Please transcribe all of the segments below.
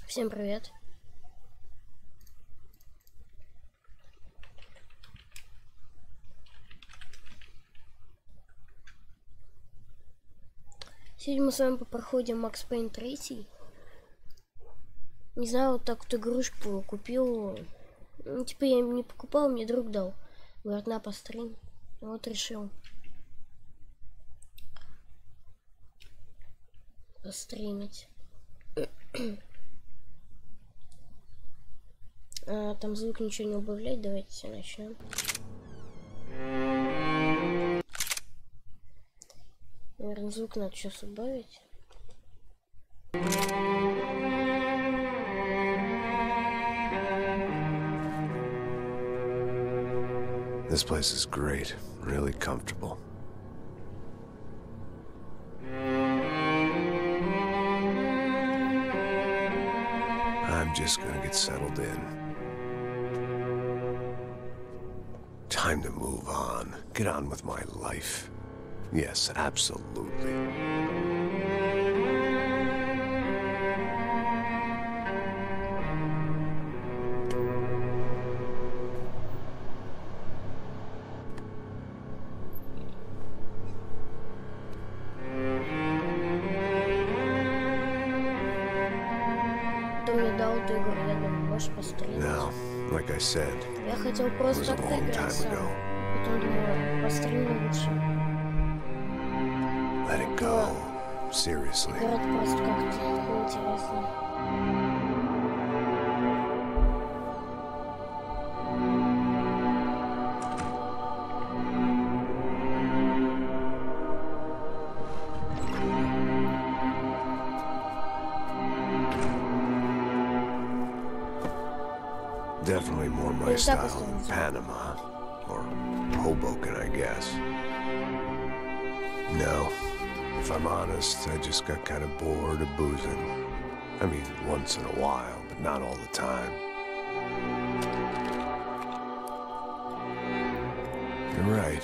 Всем привет. Сегодня мы с вами проходим Макс Пейн 3. Не знаю, вот так вот игрушку купил. Ну, типа я не покупал, мне друг дал. Говорит, на пострим. Вот решил постримить. Там звук ничего не убавлять, давайте начнем. Наверное, звук надо сейчас убавить. This place is great, really comfortable. I'm just gonna get settled in. Time to move on. Get on with my life. Yes, absolutely. Now, like I said, Я хотел просто так поиграться, потом думаю, постримлю лучше. Let it go. Seriously. Играть просто как-то интересно. Definitely more my style than Panama, or Hoboken, I guess. No, if I'm honest, I just got kind of bored of boozing. I mean, once in a while, but not all the time. You're right,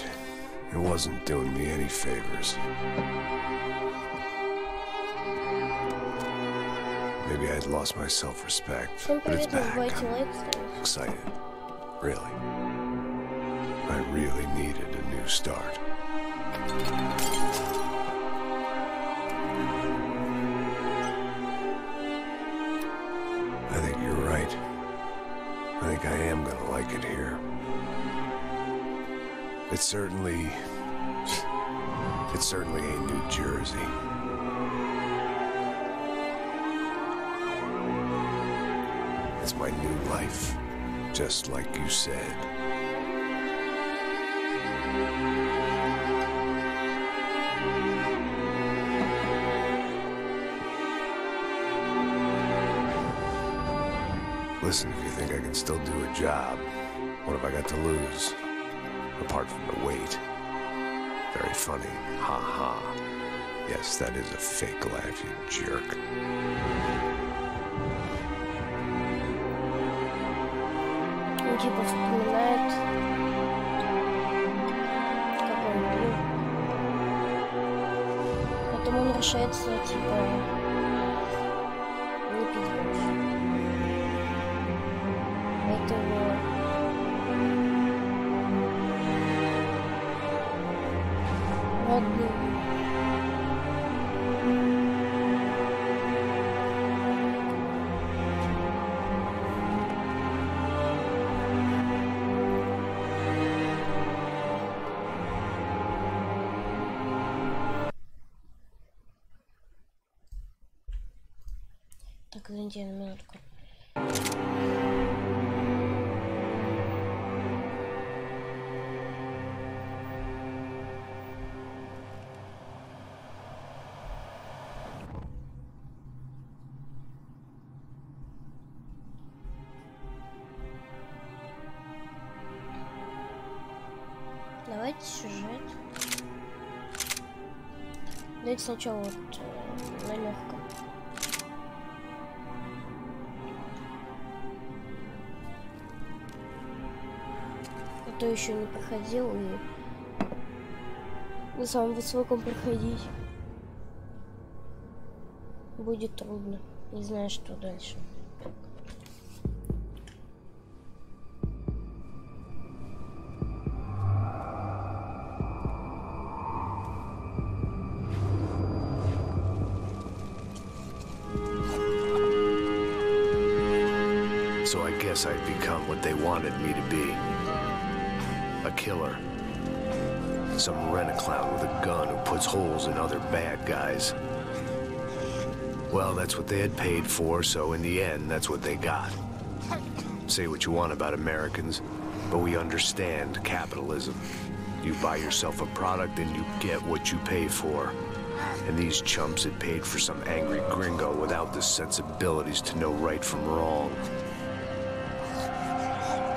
it wasn't doing me any favors. Maybe I'd lost my self-respect, but it's back. I'm excited. Really. I really needed a new start. I think you're right. I think I am gonna like it here. It's certainly ain't New Jersey. It's my new life, just like you said. Listen, if you think I can still do a job, what have I got to lose? Apart from the weight. Very funny. Ha ha. Yes, that is a fake laugh, you jerk. Типа вспоминает, как он был. Потом он решается, типа, не пить больше. Поэтому родной. Так, извините, на минутку. Давайте сюжет. Давайте сначала вот на легком. Кто еще не проходил и на самом высоком проходить будет трудно. Не знаю, что дальше. So I guess I'd become what they wanted me to be. A killer. Some rent-a-clown with a gun who puts holes in other bad guys. Well, that's what they had paid for, so in the end, that's what they got. Say what you want about Americans, but we understand capitalism. You buy yourself a product and you get what you pay for. And these chumps had paid for some angry gringo without the sensibilities to know right from wrong.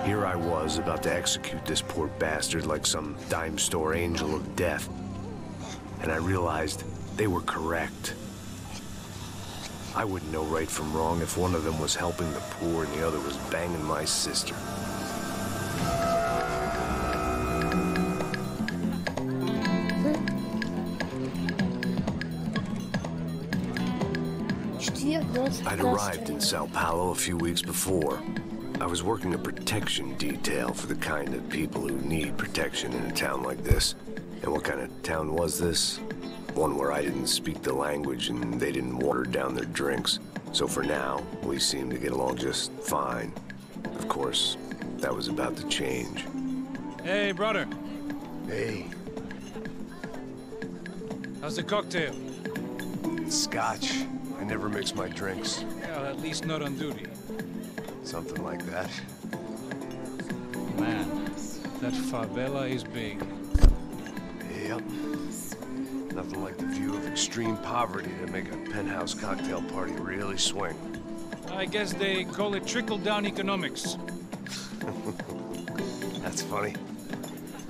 Here I was, about to execute this poor bastard like some dime store angel of death. And I realized they were correct. I wouldn't know right from wrong if one of them was helping the poor and the other was banging my sister. I'd arrived in Sao Paulo a few weeks before. I was working a protection detail for the kind of people who need protection in a town like this. And what kind of town was this? One where I didn't speak the language and they didn't water down their drinks. So for now, we seemed to get along just fine. Of course, that was about to change. Hey, brother. Hey. How's the cocktail? Scotch. I never mix my drinks. Well, at least not on duty. Something like that. Man, that favela is big. Yep. Nothing like the view of extreme poverty to make a penthouse cocktail party really swing. I guess they call it trickle-down economics. That's funny.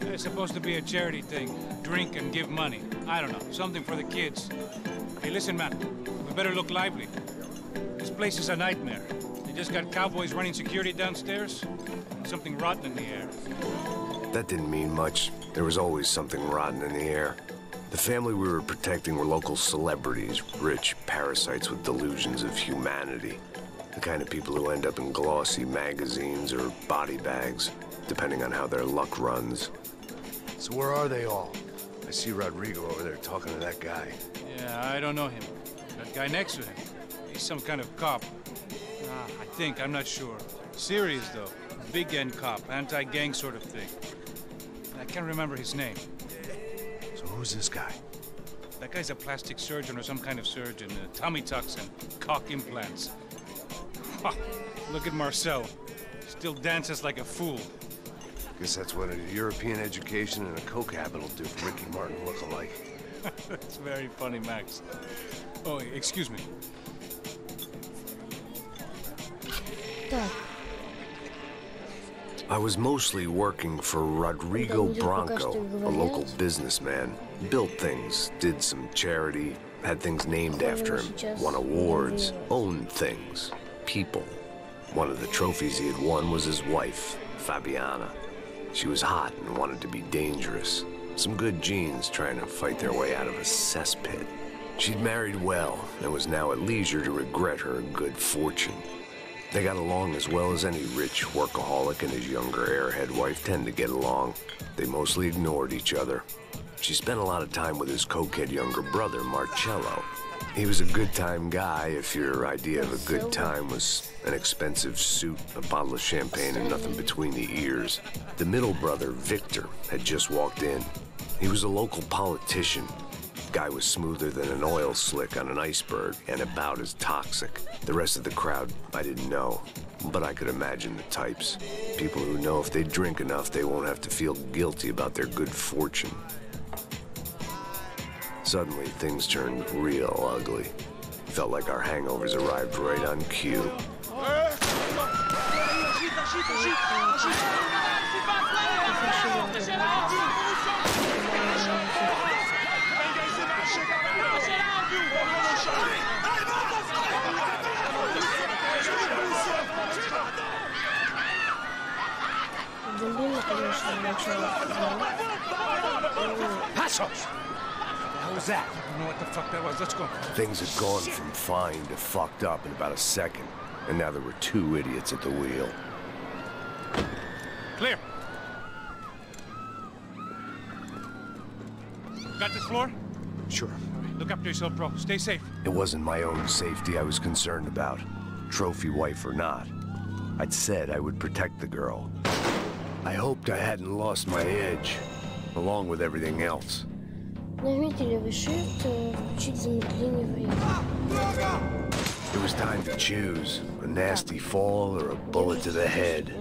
It's supposed to be a charity thing. Drink and give money. I don't know, something for the kids. Hey, listen, man. We better look lively. This place is a nightmare. They just got cowboys running security downstairs. And something rotten in the air. That didn't mean much. There was always something rotten in the air. The family we were protecting were local celebrities, rich parasites with delusions of humanity. The kind of people who end up in glossy magazines or body bags, depending on how their luck runs. So where are they all? I see Rodrigo over there talking to that guy. Yeah, I don't know him. That guy next to him. He's some kind of cop. I think, I'm not sure. Serious, though. Big end cop, anti-gang sort of thing. I can't remember his name. So who's this guy? That guy's a plastic surgeon or some kind of surgeon. Tummy tucks and cock implants. Look at Marcel. Still dances like a fool. Guess that's what a European education and a coke habit will do for Ricky Martin look-alike. That's very funny, Max. Oh, excuse me. I was mostly working for Rodrigo Branco, a local businessman. Built things, did some charity, had things named after him, won awards, owned things, people. One of the trophies he had won was his wife, Fabiana. She was hot and wanted to be dangerous. Some good genes trying to fight their way out of a cesspit. She'd married well and was now at leisure to regret her good fortune. They got along as well as any rich workaholic and his younger airhead wife tend to get along. They mostly ignored each other. She spent a lot of time with his cokehead younger brother, Marcello. He was a good-time guy if your idea of a good time was an expensive suit, a bottle of champagne, and nothing between the ears. The middle brother, Victor, had just walked in. He was a local politician. Guy was smoother than an oil slick on an iceberg and about as toxic. The rest of the crowd, I didn't know, but I could imagine the types. People who know if they drink enough, they won't have to feel guilty about their good fortune. Suddenly, things turned real ugly. Felt like our hangovers arrived right on cue. What was that? I don't know what the fuck that was. Let's go. Things had gone from fine to fucked up in about a second, and now there were two idiots at the wheel. Clear. Got this floor? Sure. Look after yourself, bro. Stay safe. It wasn't my own safety I was concerned about, trophy wife or not. I'd said I would protect the girl. I hoped I hadn't lost my edge, along with everything else. Нажмите левый shift, включить замедление времени. It was time to choose, a nasty fall or a bullet to the head.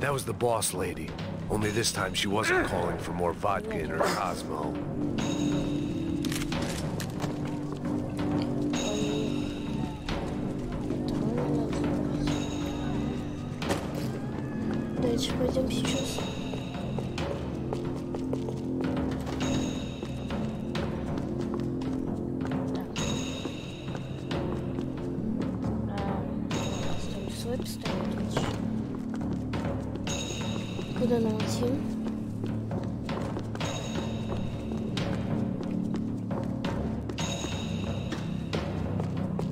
That was the boss lady. Only this time she wasn't calling for more vodka in her Cosmo. Дальше пойдем сейчас. Оставим свой пистолет. Куда нам идти?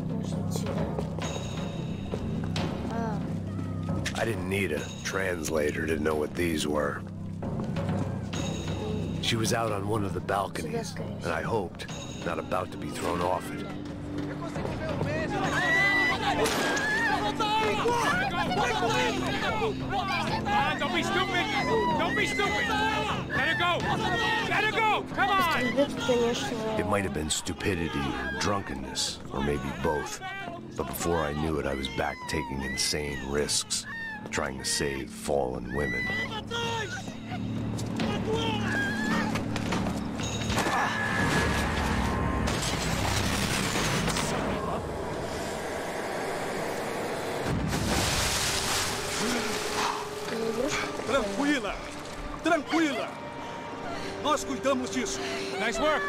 Может идти, да? I didn't need a translator to know what these were. She was out on one of the balconies, and I hoped not about to be thrown off it. Don't be stupid! Don't be stupid! Let her go! Let her go! Come on! It might have been stupidity or drunkenness, or maybe both. But before I knew it, I was back taking insane risks, trying to save fallen women. Tranquila! Tranquila! Nós cuidamos disso. Nice work!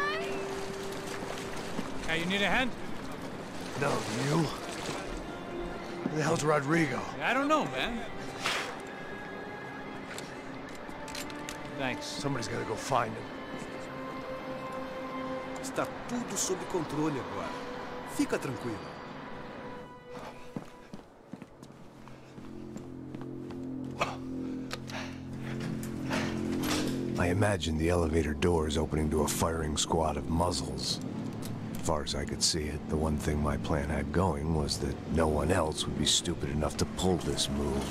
Hey, you need a hand? No, you? Who the hell's Rodrigo? I don't know, man. Thanks. Somebody's gotta go find him. Está tudo sob controle agora. Fica tranquilo. I imagined the elevator doors opening to a firing squad of muzzles. As far as I could see it, the one thing my plan had going was that no one else would be stupid enough to pull this move.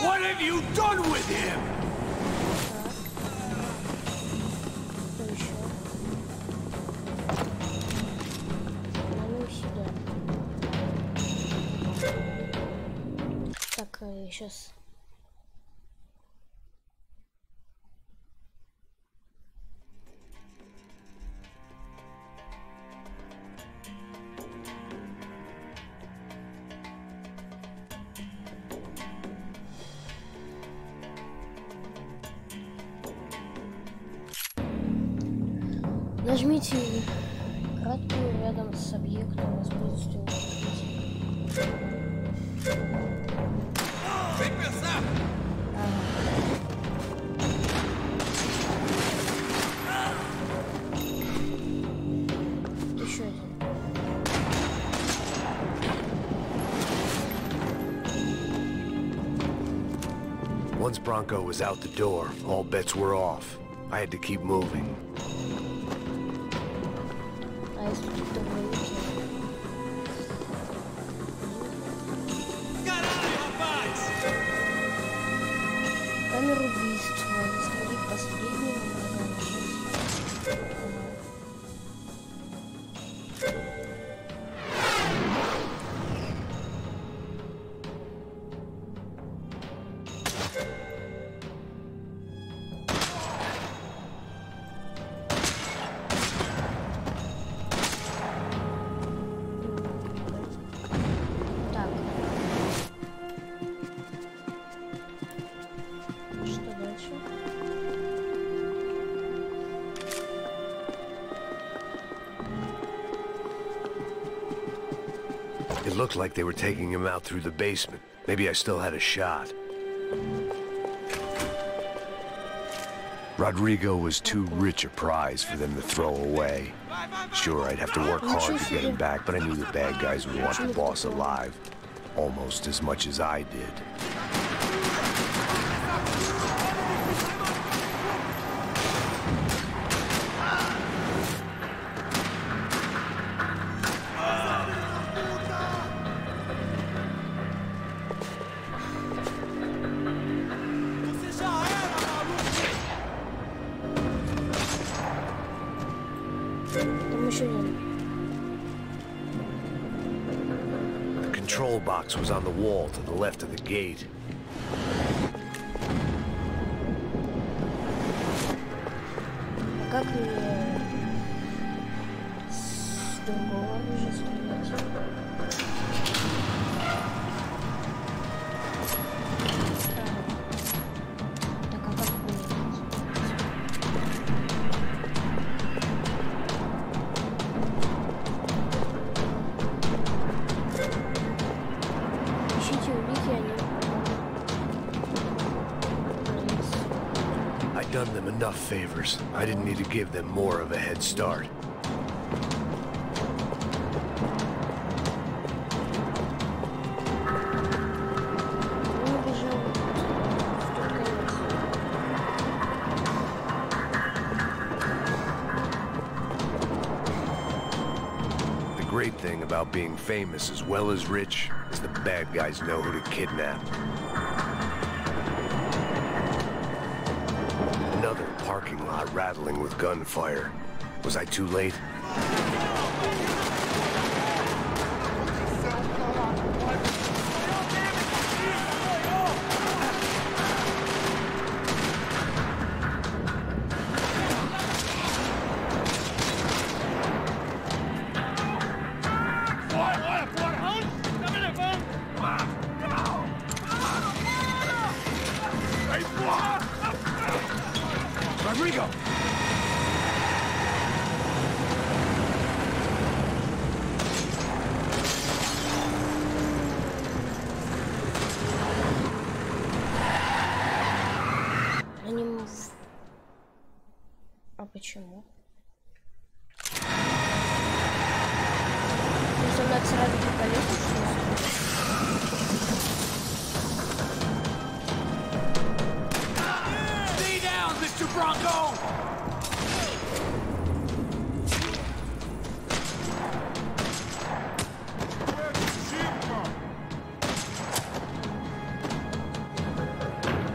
What have you done with him? Так, сейчас. Нажмите краткую рядом с объектом, используйте его. Еще один. Once Bronco was out the door, all bets were off. I had to keep moving. А если тут добровольцы? Камеру убийства. Остановить последнего врага. It looked like they were taking him out through the basement. Maybe I still had a shot. Rodrigo was too rich a prize for them to throw away. Sure, I'd have to work hard to get him back, but I knew the bad guys would want the boss alive. Almost as much as I did. The control box was on the wall to the left of the gate. Как мне с другого уже стрелять? Так, а как мне? Ищите улики, они... I'd done them enough favors. I didn't need to give them more of a head start. Он убежал в тот конец. The great thing about being famous as well as rich is the bad guys know who to kidnap. Another parking lot rattling with gunfire. Was I too late? Rodrigo! Они... А почему? Просто надо сразу по лестнице. Stay down, Mr. Bronco!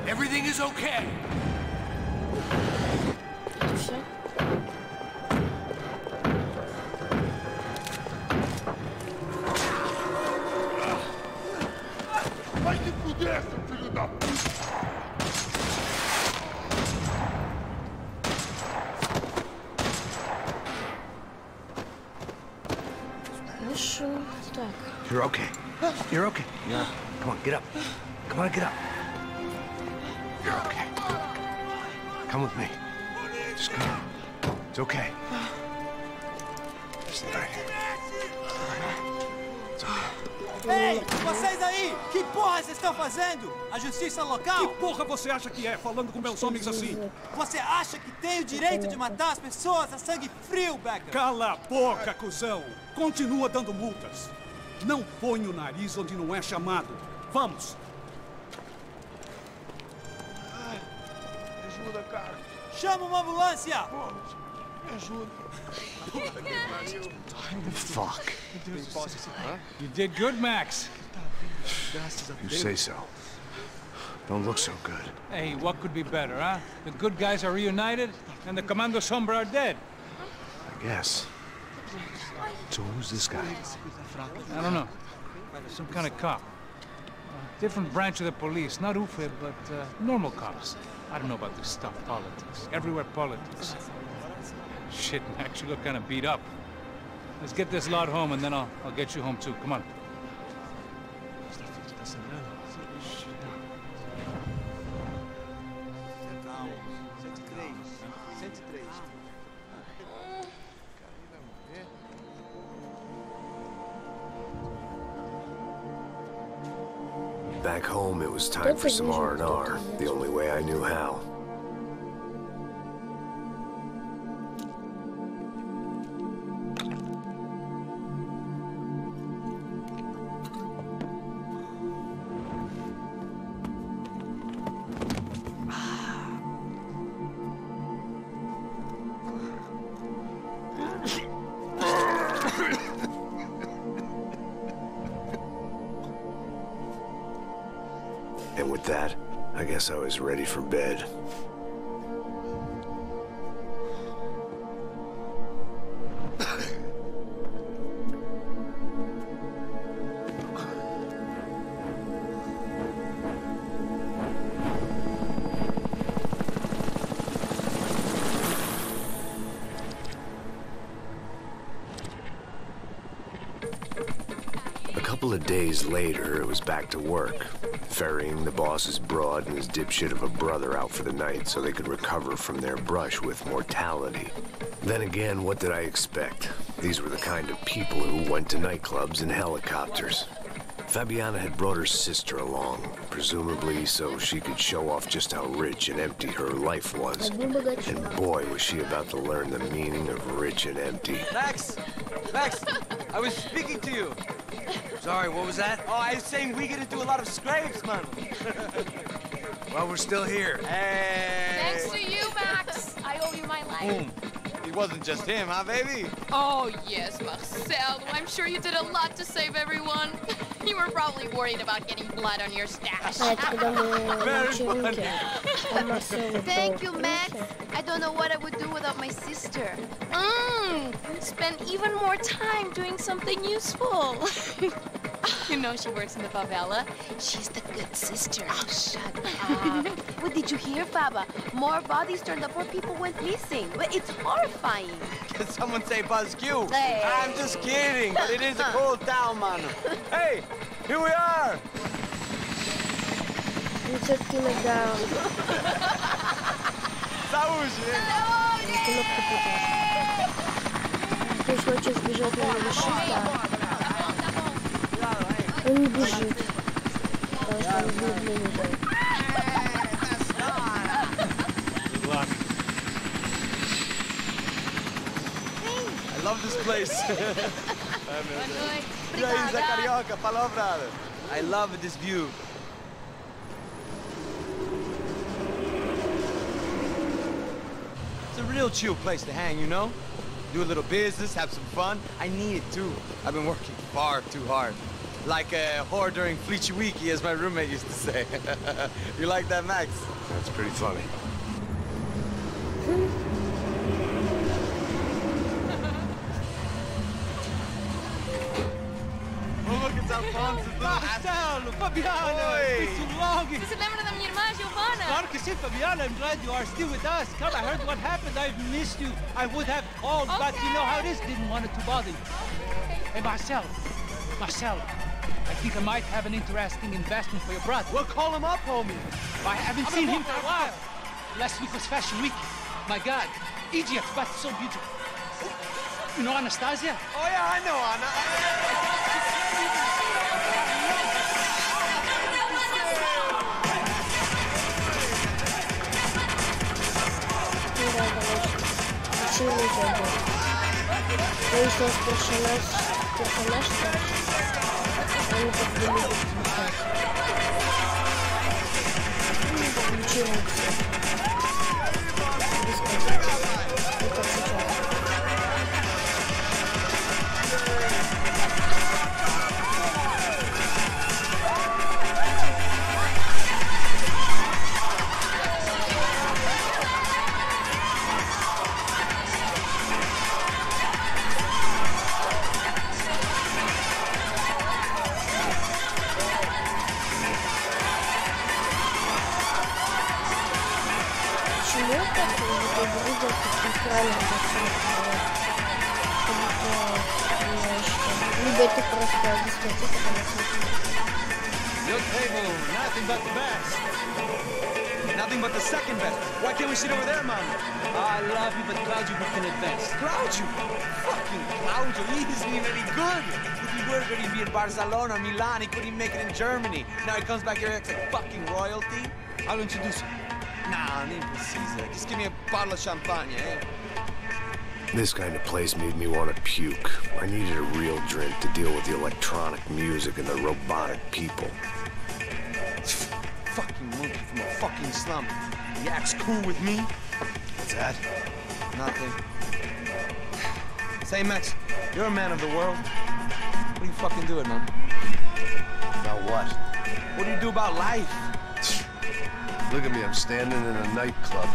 Everything is okay. Все. Пойди куда, filho da puta! Хорошо. Так. You're okay. You're okay. Yeah. Come on, get up. Come on, get up. You're okay. Come with me. Just come. It's okay. Stay right here. It's okay. Ei, vocês aí! Que porra vocês estão fazendo? A justiça local? Que porra você acha que é, falando com meus homens assim? Você acha que tem o direito de matar as pessoas a sangue frio, Becker? Cala a boca, cuzão! Continua dando multas. Não põe o nariz onde não é chamado. Vamos! Me ajuda, cara. Chama uma ambulância! Me ajuda. Puta que pariu. Fuck. You did good, Max. You say so. Don't look so good. Hey, what could be better, huh? The good guys are reunited, and the Commando Sombra are dead. I guess. So who's this guy? I don't know. Some kind of cop. Different branch of the police. Not UFE, but normal cops. I don't know about this stuff, politics. Everywhere politics. Shit, Max, you look kind of beat up. Let's get this lot home, and then I'll get you home, too. Come on. Back home, it was time for some R&R, the only way I knew how. And with that, I guess I was ready for bed. A couple of days later, it was back to work, ferrying the boss's broad and his dipshit of a brother out for the night so they could recover from their brush with mortality. Then again, what did I expect? These were the kind of people who went to nightclubs in helicopters. Fabiana had brought her sister along, presumably so she could show off just how rich and empty her life was. And boy, was she about to learn the meaning of rich and empty. Max! Max! I was speaking to you. Sorry, what was that? Oh, I was saying we get to do a lot of scrapes, man. Well, we're still here. Hey! Thanks to you, Max. I owe you my life. It wasn't just him, huh, baby? Oh, yes, Marcel. I'm sure you did a lot to save everyone. You were probably worried about getting blood on your stash. Thank you, Max. I don't know what I would do without my sister. Spend even more time doing something useful. You know she works in the favela. She's the good sister. Oh, shut up. What did you hear, Faba? More bodies turned up where people went missing. But it's horrifying. Did someone say Buzz Q? Hey. I'm just kidding, but it is a cool town, man. Hey, here we are. То есть хочет сбежать на решетку, он не бежит, потому что он влюбленный был. I love this place. I love this view. It's a real chill place to hang, you know? Do a little business, have some fun. I need it too. I've been working far too hard. Like a whore during Fleechy Weeky, as my roommate used to say. You like that, Max? That's pretty funny. Oh, look, it's Alfonso. Marcelo, Fabiana, it's been too long. Você se lembra da minha irmã, Giovanna? Claro que sim, Fabiana. I'm glad you are still with us. Come, I heard what happened. I've missed you. I would have called, but you know how it is. Didn't want it to bother you. Hey, Marcelo, I think I might have an interesting investment for your brother. Well, call him up, homie. I haven't seen him for a while. Last week was Fashion Week. My God, Egypt, but so beautiful. You know Anastasia? Oh, yeah, I know Anna. Выяснилось, персонаж, они так не любят писать. Ничего не писать. Без контекста. Вот как сейчас. Либо это просто дискотека. Your table, nothing but the best. Nothing but the second best. Why can't we sit over there, man? I love you, but Claudio can advance. Claudio? Fucking Claudio, he isn't even any good. If he were good, he'd be in Barcelona, Milan. He couldn't even make it in Germany. Now he comes back here and acts like fucking royalty. I'll introduce you. Nah, nem precisa. Just give me a bottle of champagne, eh? This kind of place made me want to puke. I needed a real drink to deal with the electronic music and the robotic people. Fucking monkey from a fucking slum. He acts cool with me. What's that? Nothing. Say, Max, you're a man of the world. What do you fucking do it, man? About what? What do you do about life? Look at me, I'm standing in a nightclub,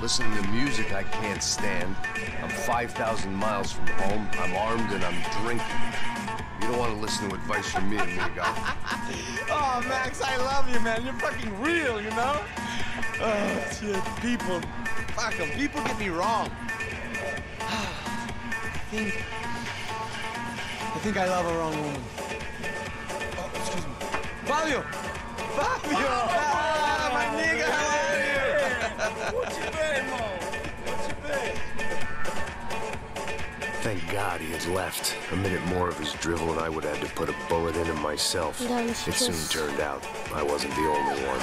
listening to music I can't stand. I'm 5,000 miles from home, I'm armed and I'm drinking. You don't want to listen to advice from me, amigo. Oh, Max, I love you, man. You're fucking real, you know? Oh, shit, people. Fuck them. People get me wrong. I think I love a wrong woman. Oh, excuse me. Fabio! Fabio! Ah, my nigga, how are you? What you been, Mo? What you been? Thank God he had left. A minute more of his drivel and I would have had to put a bullet in him myself. It soon turned out I wasn't the only one.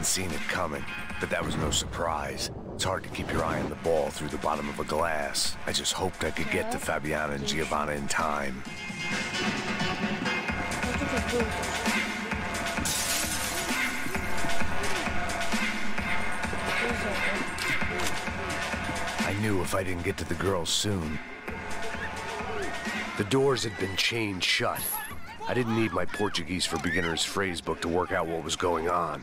Seen it coming, but that was no surprise. It's hard to keep your eye on the ball through the bottom of a glass. I just hoped I could get to Fabiana and Giovanna in time. I knew if I didn't get to the girls soon. The doors had been chained shut. I didn't need my Portuguese for Beginners phrase book to work out what was going on.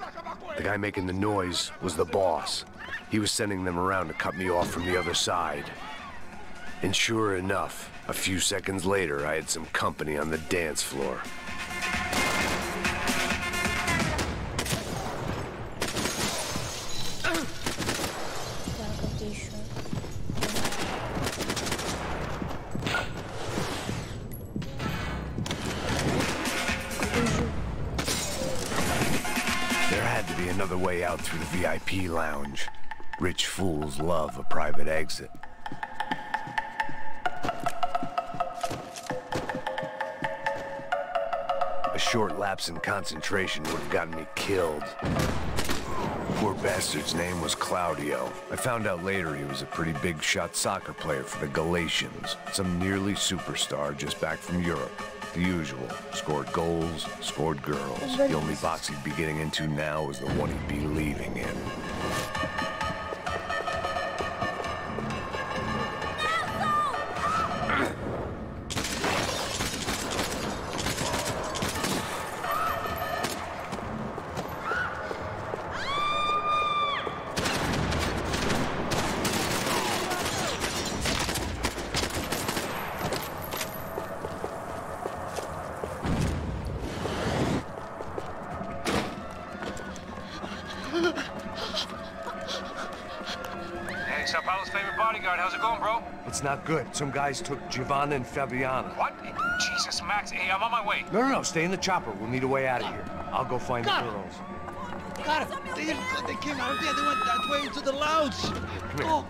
The guy making the noise was the boss. He was sending them around to cut me off from the other side. And sure enough, a few seconds later, I had some company on the dance floor. Another way out through the VIP lounge. Rich fools love a private exit. A short lapse in concentration would have gotten me killed. Poor bastard's name was Claudio. I found out later he was a pretty big shot soccer player for the Galatians. Some nearly superstar just back from Europe. The usual. Scored goals, scored girls. The only box he'd be getting into now was the one he'd be leaving in. How's it going, bro? It's not good. Some guys took Giovanna and Fabiana. What? Jesus, Max. Hey, I'm on my way. No, stay in the chopper. We'll need a way out of here. I'll go find the girls. Got it. They came out of there. They went that way into the lounge. Go.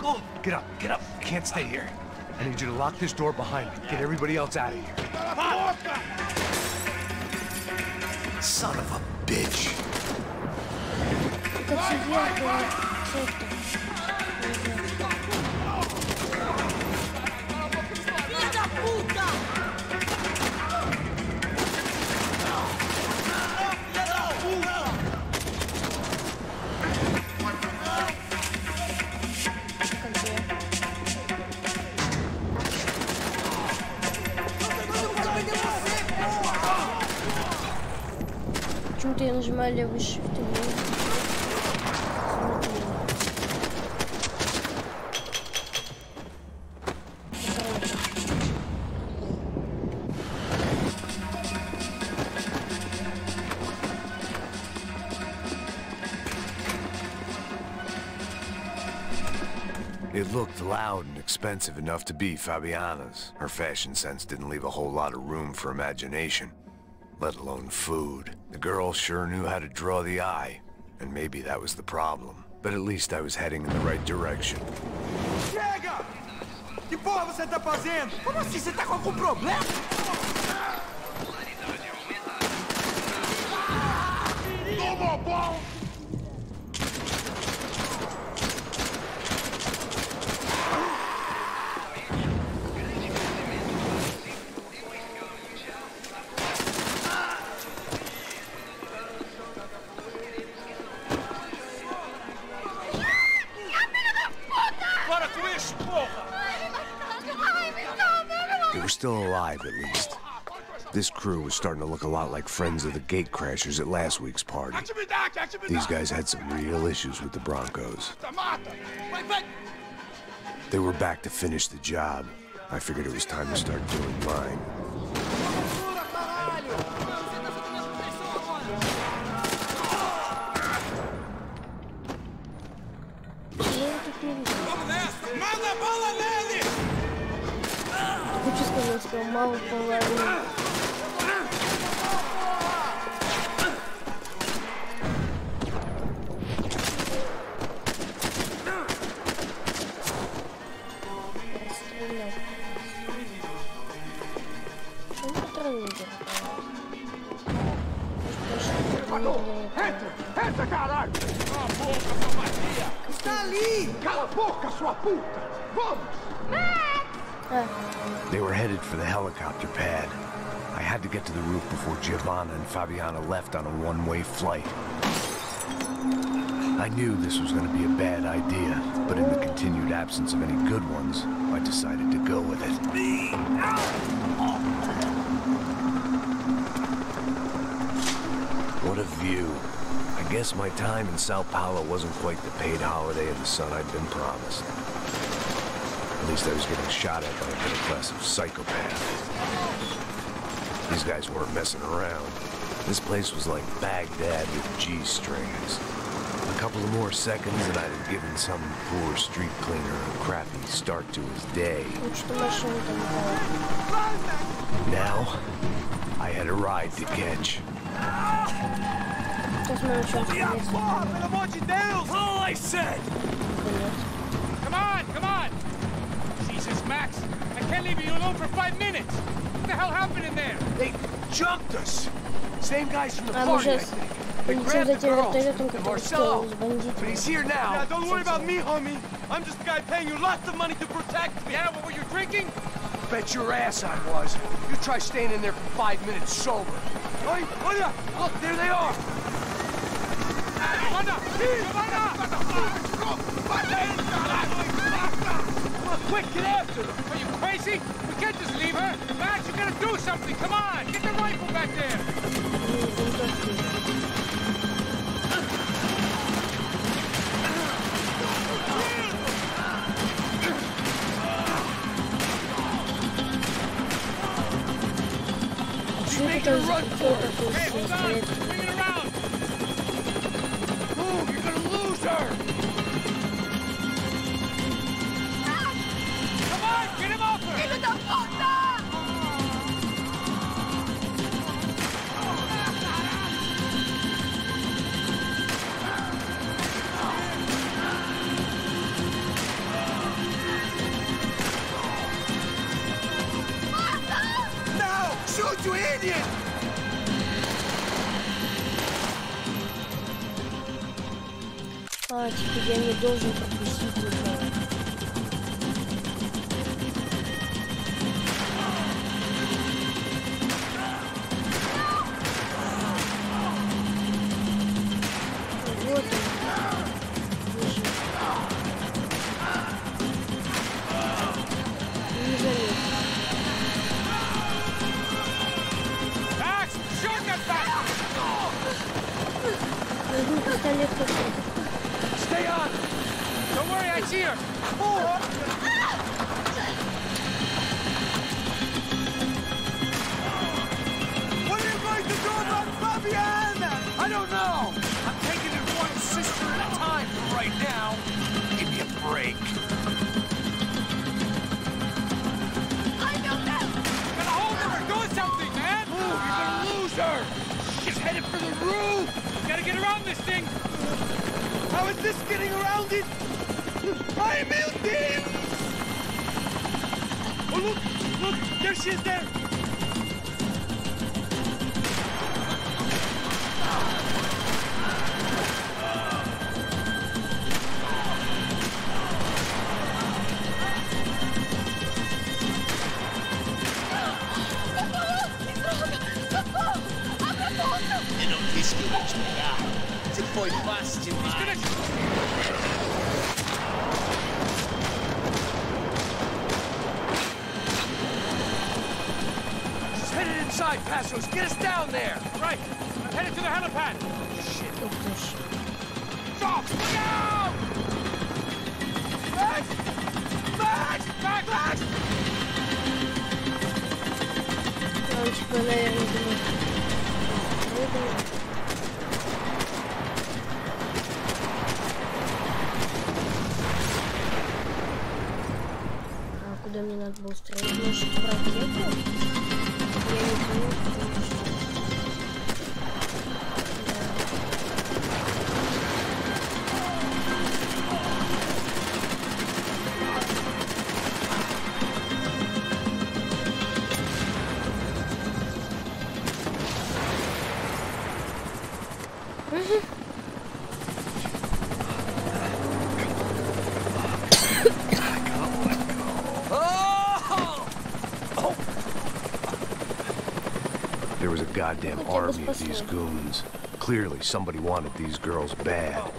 Get up. You can't stay here. I need you to lock this door behind me. Get everybody else out of here. Son of a bitch. Нажимаю левый shift и It looked loud and expensive enough to be Fabiana's. Her fashion sense didn't leave a whole lot of room for imagination, let alone food. The girl sure knew how to draw the eye, and maybe that was the problem. But at least I was heading in the right direction. Chega! Que porra você tá fazendo? Como assim? Você tá com algum problema? Toma, bom! They were still alive, at least. This crew was starting to look a lot like friends of the gatecrashers at last week's party. These guys had some real issues with the Broncos. They were back to finish the job. I figured it was time to start doing mine. Я успел мало половины. Entra, caralho! Cala a boca, sua magia! Está ali! Cala a boca, sua puta! Vamos! They were headed for the helicopter pad. I had to get to the roof before Giovanna and Fabiana left on a one-way flight. I knew this was going to be a bad idea, but in the continued absence of any good ones, I decided to go with it. What a view. I guess my time in Sao Paulo wasn't quite the paid holiday of the sun I'd been promised. At least I was getting shot at by a middle-class of psychopaths. These guys weren't messing around. This place was like Baghdad with G-strings. A couple of more seconds and I'd have given some poor street cleaner a crappy start to his day. Now, I had a ride to catch. All I said! Come on, come on! Jesus, Max, I can't leave you alone for 5 minutes! What the hell happened in there? They jumped us! Same guys from the party, I think. They grabbed the girls and Marcelo, but he's here now. Yeah, don't worry about me, homie. I'm just the guy paying you lots of money to protect me. Yeah, what were you drinking? Bet your ass I was. You try staying in there for 5 minutes sober. Oi, look, there they are. Come on, quick, get after them. Are you crazy? We can't just leave her. Max, you gotta do something. Come on, get the rifle back there. Hey, hold on! Bring it around! Move! You're gonna lose her! Come on! Get him off her! Filho da puta! No! Shoot, you idiot! А, теперь я не должен пропустить никого. Вот он. Вижу. Не заметил. Max, shoot that bastard! Stay on! Don't worry, I see her! What are you going to do about Fabiana? I don't know! I'm taking it one sister at a time for right now. Give me a break. I know that! Get a hold of her! Do something, man! You're gonna lose her! She's headed for the roof! Gotta get around this thing! How is this getting around it? I'm melting! Oh, look! There she is there! E non rischi di spiegare. Se poi basti She's headed inside, Passos. Get us down there! Right! I'm headed to the helipad! Stop! Look out! Max! Max! Max! Max! Он типа, наверное, думает. А куда мне надо было строить? Может, в ракету? Я не понял. There was a goddamn army of these goons. Clearly, somebody wanted these girls bad.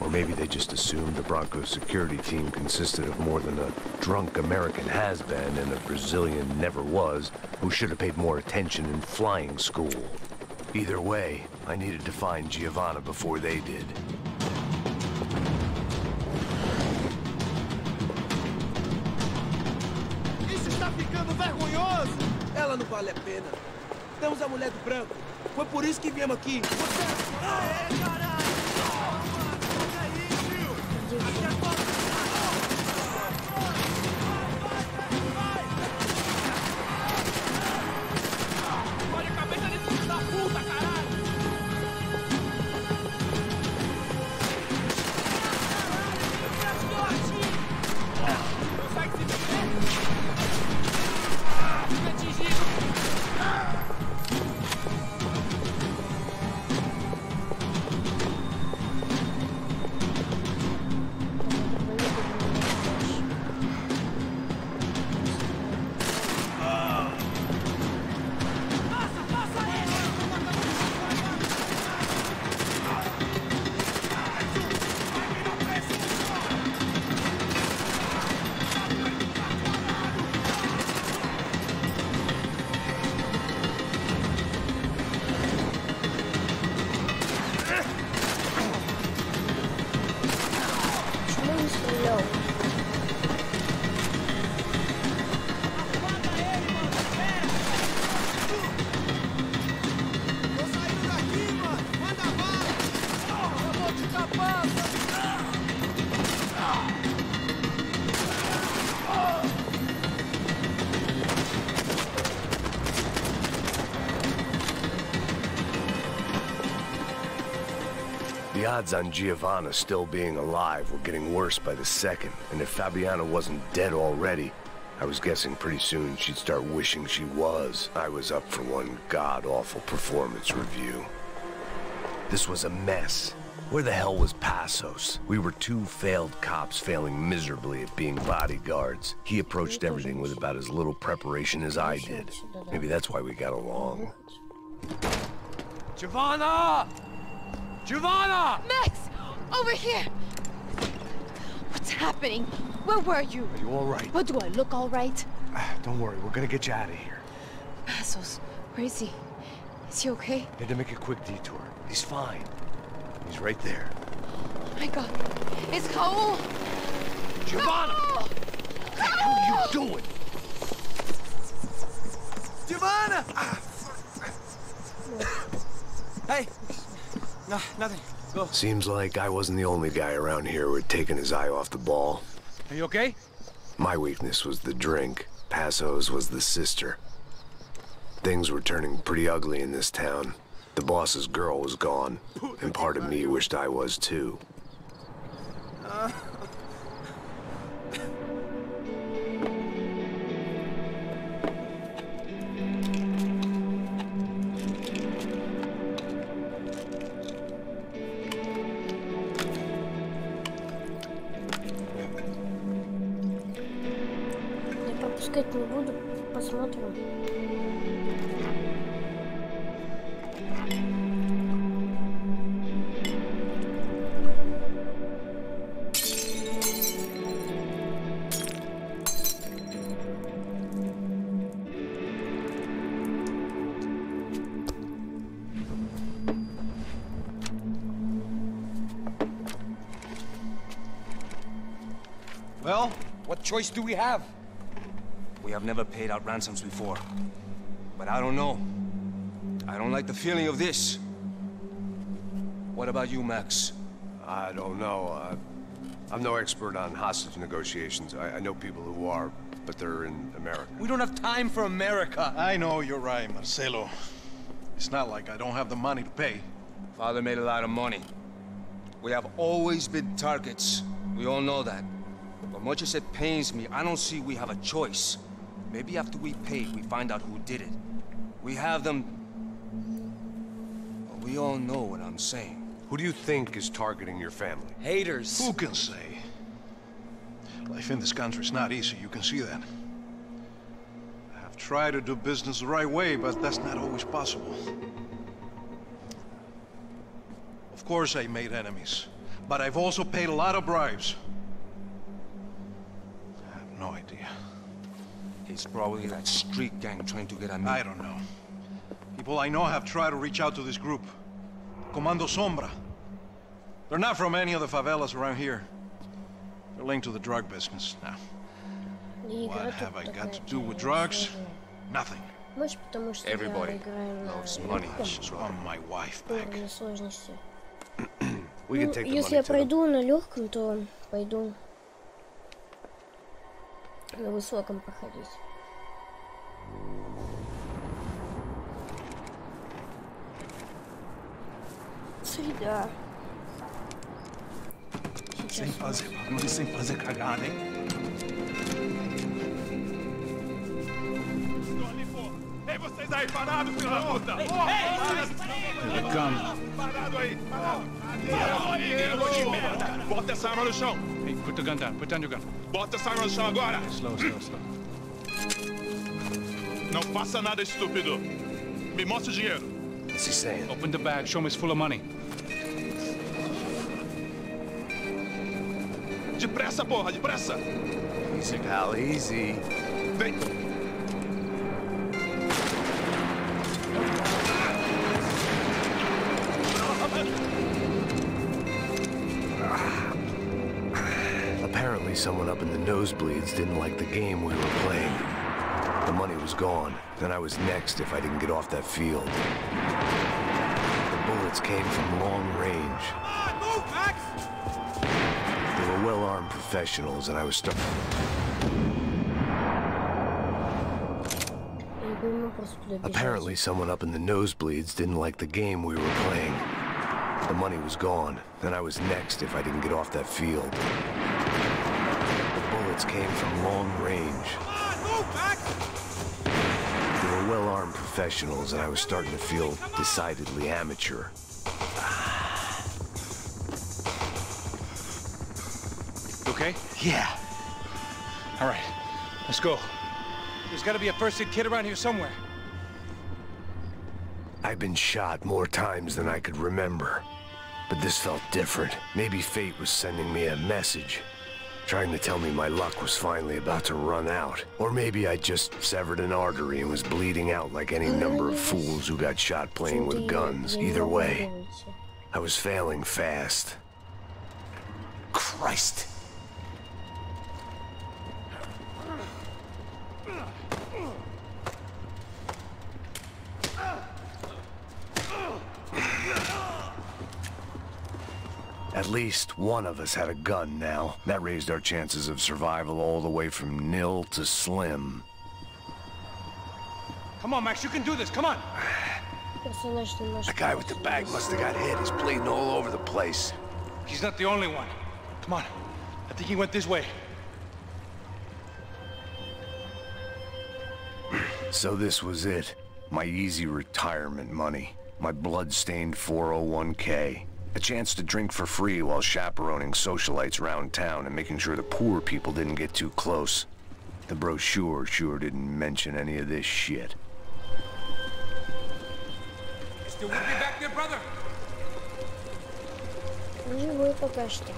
Or maybe they just assumed the Broncos security team consisted of more than a drunk American has-been and a Brazilian never-was who should have paid more attention in flying school. Either way, I needed to find Giovanna before they did. Isso está ficando vergonhoso! Ela não vale a pena. Temos a mulher do branco. Foi por isso que viemos aqui. Você... Aê, caralho! Olha aí, tio! Aqui é top! Olha a cabeça desse filho da puta, caralho! Sai que se tiver! Fica atingido! The odds on Giovanna still being alive were getting worse by the second, and if Fabiana wasn't dead already, I was guessing pretty soon she'd start wishing she was. I was up for one god-awful performance review. This was a mess. Where the hell was Passos? We were two failed cops failing miserably at being bodyguards. He approached everything with about as little preparation as I did. Maybe that's why we got along. Giovanna! Giovanna! Max! Over here! What's happening? Where were you? Are you all right? What, do I look all right? Don't worry, we're gonna get you out of here. Passos, where is he? Is he okay? Had to make a quick detour. He's fine. He's right there. my God. It's Raul. Giovanna! Raul! What the hell are you doing? Giovanna! Hey! No, nothing. Go. Seems like I wasn't the only guy around here who had taken his eye off the ball. Are you okay? My weakness was the drink. Passo's was the sister. Things were turning pretty ugly in this town. The boss's girl was gone, and part of me wished I was too. Я пропускать не буду, посмотрим. Well, what choice do we have? We have never paid out ransoms before. But I don't know. I don't like the feeling of this. What about you, Max? I don't know. I'm no expert on hostage negotiations. I know people who are, but they're in America. We don't have time for America. I know you're right, Marcelo. It's not like I don't have the money to pay. Father made a lot of money. We have always been targets. We all know that. But much as it pains me, I don't see we have a choice. Maybe after we pay, we find out who did it. We have them... Well, we all know what I'm saying. Who do you think is targeting your family? Haters. Who can say? Life in this country is not easy, you can see that. I have tried to do business the right way, but that's not always possible. Of course I made enemies, but I've also paid a lot of bribes. I have no idea. It's probably that street gang trying to get at me. I don't know. People I know have tried to reach out to this group. Comando Sombra. They're not from any of the favelas around here. They're linked to the drug business. Now, what have I got to do with drugs? Nothing. Everybody loves money. I just want my wife back. We can take the Если я пройду на легком, то пойду на высоком проходить. Среда. Sem fazer barulho, sem fazer cagada, hein? Ei, vocês aí parados, filho da puta! Parado aí, parado! Bota essa arma no chão! Hey, put the gun down. Put down your gun. Bota essa arma no chão agora! Slow. Não faça nada, estúpido! Me mostra o dinheiro! What's he saying? Open the bag. Show me it's full of money. Depressa, porra, depressa! Easy, pal, easy. Vem! Apparently someone up in the nosebleeds didn't like the game we were playing. The money was gone, and I was next if I didn't get off that field. The bullets came from long range. Move, Max! They were well-armed professionals, and I was starting... Apparently someone up in the nosebleeds didn't like the game we were playing. The money was gone, and I was next if I didn't get off that field. The bullets came from long range. Move, Max! They were well-armed professionals, and I was starting to feel decidedly amateur. You okay? Yeah. All right. Let's go. There's got to be a first-aid kit around here somewhere. I've been shot more times than I could remember. But this felt different. Maybe fate was sending me a message, trying to tell me my luck was finally about to run out. Or maybe I just severed an artery and was bleeding out like any number of fools who got shot playing with guns. Either way, I was failing fast. Christ. At least one of us had a gun now. That raised our chances of survival all the way from nil to slim. Come on, Max, you can do this. Come on. The guy with the bag must have got hit. He's bleeding all over the place. He's not the only one. Come on. I think he went this way. So this was it. My easy retirement money. My blood-stained 401k. A chance to drink for free while chaperoning socialites around town and making sure the poor people didn't get too close. The brochure sure didn't mention any of this shit. You still want to be back there, brother? Живой пока что.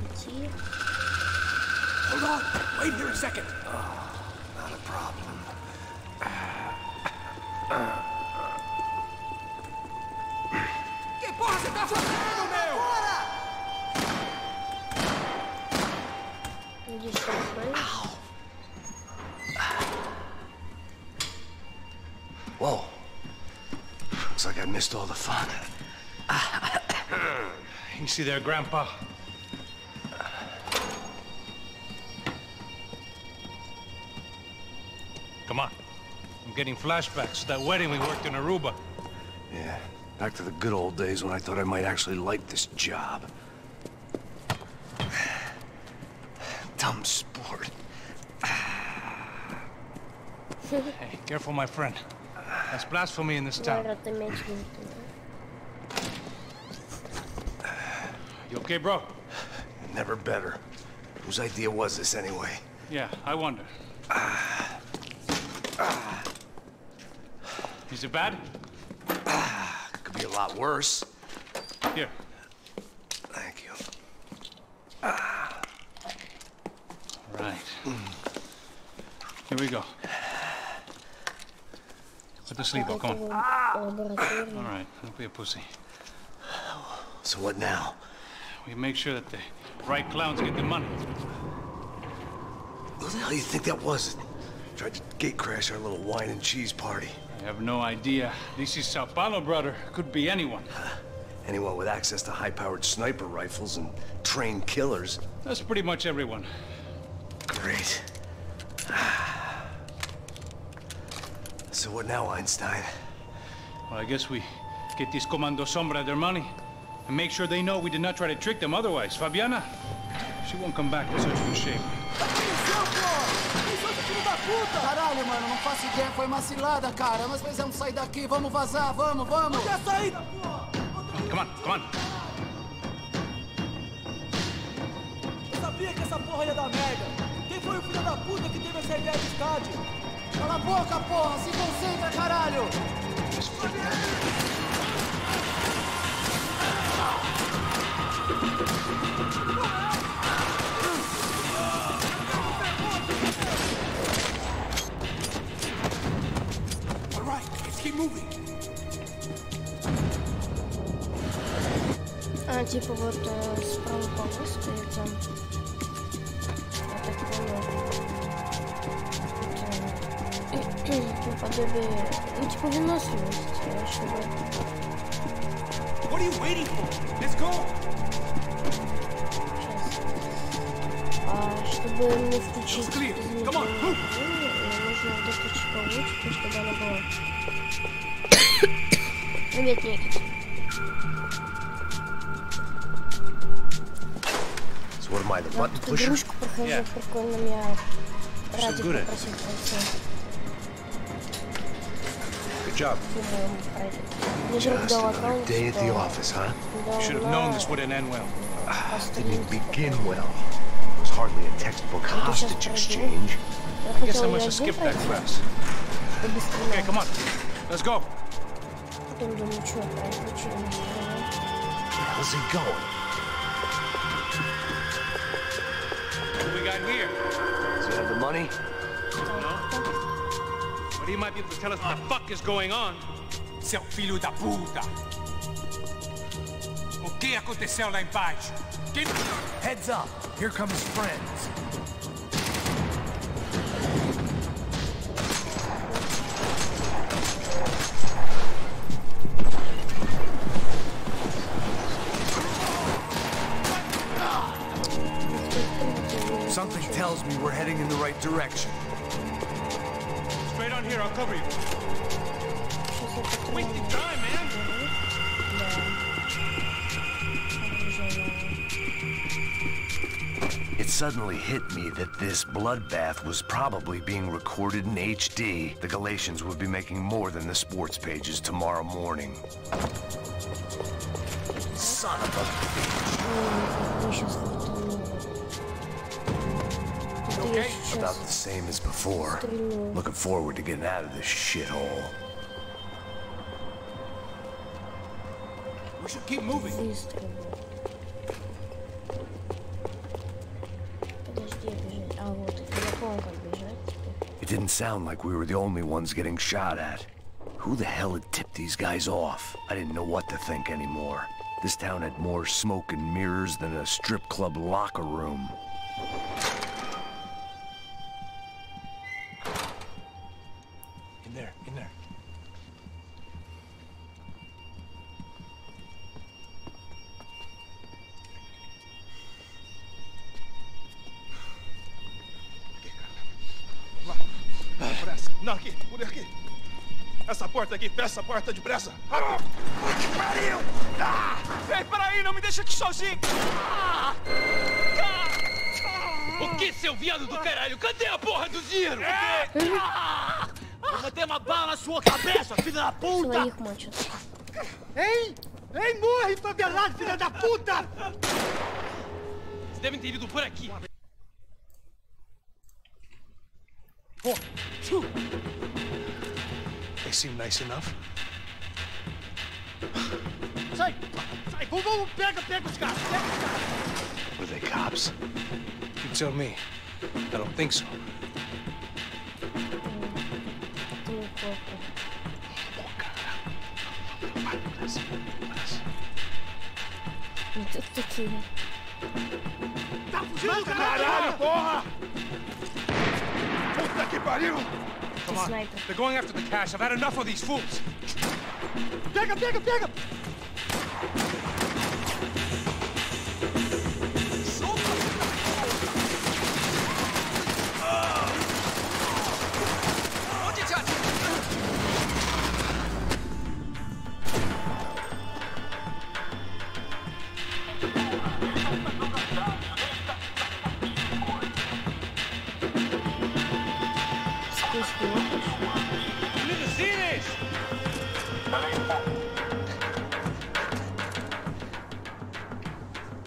Идти. Hold on! Wait here a second! Oh, not a problem. Que porra você tá fazendo, meu? Whoa. Looks like I missed all the fun. You see there, Grandpa? Come on. I'm getting flashbacks to that wedding we worked in Aruba. Yeah, back to the good old days when I thought I might actually like this job. Dumb sport. Hey, careful, my friend. That's blasphemy in this town. You okay, bro? Never better. Whose idea was this anyway? Yeah, I wonder. Is it bad? Could be a lot worse. Here. Thank you. Right. Here we go. Put the sleep on, come on. All right, don't be a pussy. So what now? We make sure that the right clowns get the money. Who the hell do you think that was? Tried to gate crash our little wine and cheese party. I have no idea. This is Sao Paulo, brother. Could be anyone. Anyone with access to high-powered sniper rifles and trained killers. That's pretty much everyone. Great. So what now, Einstein? Well, I guess we get these Comando Sombra their money and make sure they know we did not try to trick them otherwise. Fabiana, she won't come back in such good shape. Caralho, mano, não faço ideia, foi uma cilada, cara. Nós precisamos sair daqui, vamos vazar, vamos, vamos! Onde é a saída, porra? Come on, come on. Eu sabia que essa porra ia dar merda. Quem foi o filho da puta que teve essa ideia de estádio? Cala a boca, porra! Se concentra, caralho! All right, let's keep moving. А, типа вот справа повозка и там. Я так понял. Наподобие, ну типа выносливость, чтобы... What are you waiting for? Let's go. Сейчас. Чтобы не включить изменение, Come on, move. нужно выключить получку, чтобы она была. Привет, Никит. So what am I, the button pusher? Игрушку прохожу прикольно, меня ради попросил пройти. Good job. Just another day at the office, huh? Should have known this wouldn't end well. Didn't begin well. It was hardly a textbook hostage exchange. I guess I must have skipped that class. Okay, come on. Let's go. Потом думаю, что How's he going? What do we got here? Does he have the money? No. But he might be able to tell us what the fuck is going on. Seu filho da puta! que aconteceu lá embaixo? Heads up, here come his friends. Something tells me we're heading in the right direction. Straight on here, I'll cover you. Wasting time, man. It suddenly hit me that this bloodbath was probably being recorded in HD. The Galatians would be making more than the sports pages tomorrow morning. Son of a bitch. Okay? About the same as before. Looking forward to getting out of this shithole. We should keep moving. It didn't sound like we were the only ones getting shot at. Who the hell had tipped these guys off? I didn't know what to think anymore. This town had more smoke and mirrors than a strip club locker room. In there. Não, aqui, por aqui. Essa porta aqui, fecha essa porta depressa. Rápido. Que pariu! Ei, peraí, não me deixa aqui sozinho. O que, seu viado do caralho? Cadê a porra do tiro? Vou meter uma bala na sua cabeça, filha da puta! Ei, morre, favelado, filha da puta! Vocês devem ter ido por aqui. They seem nice enough. Sai! Vamos, pega os caras! Were they cops? You tell me. I don't think so. Tá fugindo, caralho, porra! Puta que pariu! Come on, they're going after the cash. I've had enough of these fools. Pega!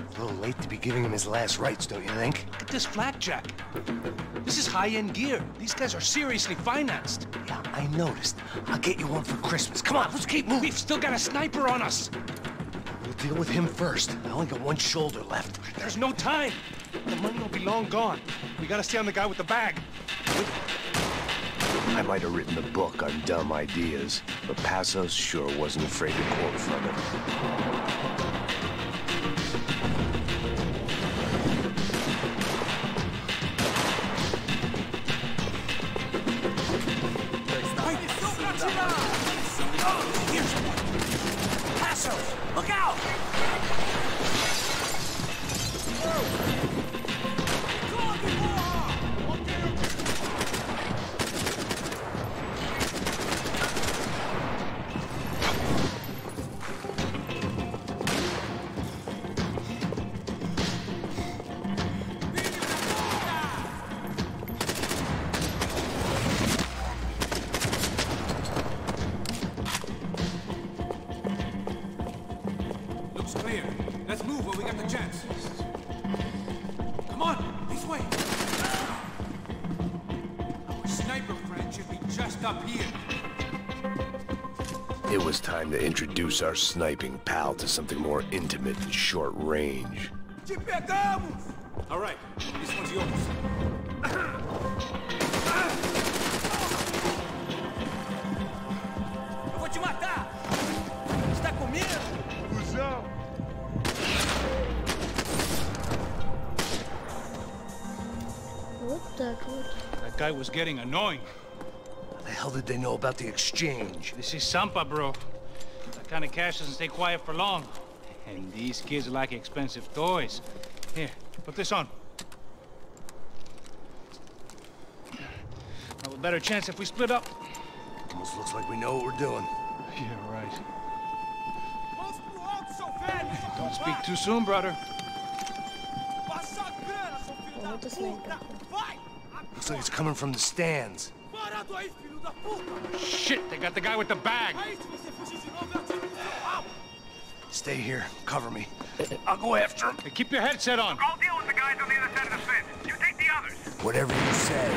A little late to be giving him his last rites, don't you think? Look at this flakjack. This is high-end gear. These guys are seriously financed. Yeah, I noticed. I'll get you one for Christmas. Come on, let's keep moving. We've still got a sniper on us. We'll deal with him first. I only got one shoulder left. There's no time. The money will be long gone. We gotta stay on the guy with the bag. I might have written a book on dumb ideas, but Passos sure wasn't afraid to quote from it. Here's one. Passos, look out! It was time to introduce our sniping pal to something more intimate and short range. Te pegamos! All right, this one's yours. Eu vou te matar! Está com medo? Cusão! That guy was getting annoying. How the hell did they know about the exchange? This is Sampa, bro. That kind of cash doesn't stay quiet for long. And these kids like expensive toys. Here, put this on. Have a better chance if we split up. Almost looks like we know what we're doing. Yeah, right. Don't speak too soon, brother. Looks like it's coming from the stands. Shit, they got the guy with the bag. Stay here. Cover me. I'll go after him. Hey, keep your headset on. I'll deal with the guys on the other side of the fence. You take the others. Whatever you say.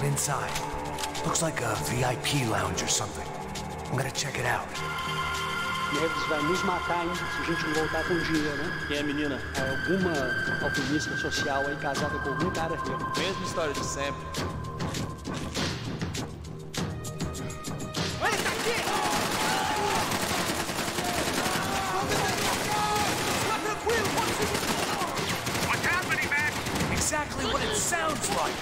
Inside. Looks like a VIP lounge or something. I'm gonna check it out. Neves vai nos matar ainda se a gente não voltar com dinheiro, né? Quem é a menina? É alguma alpinista social aí casada com algum cara rico. Mesma história de sempre. Olha, tá aqui! Tá tranquilo, pode seguir. What's happening, man? Exactly what it sounds like.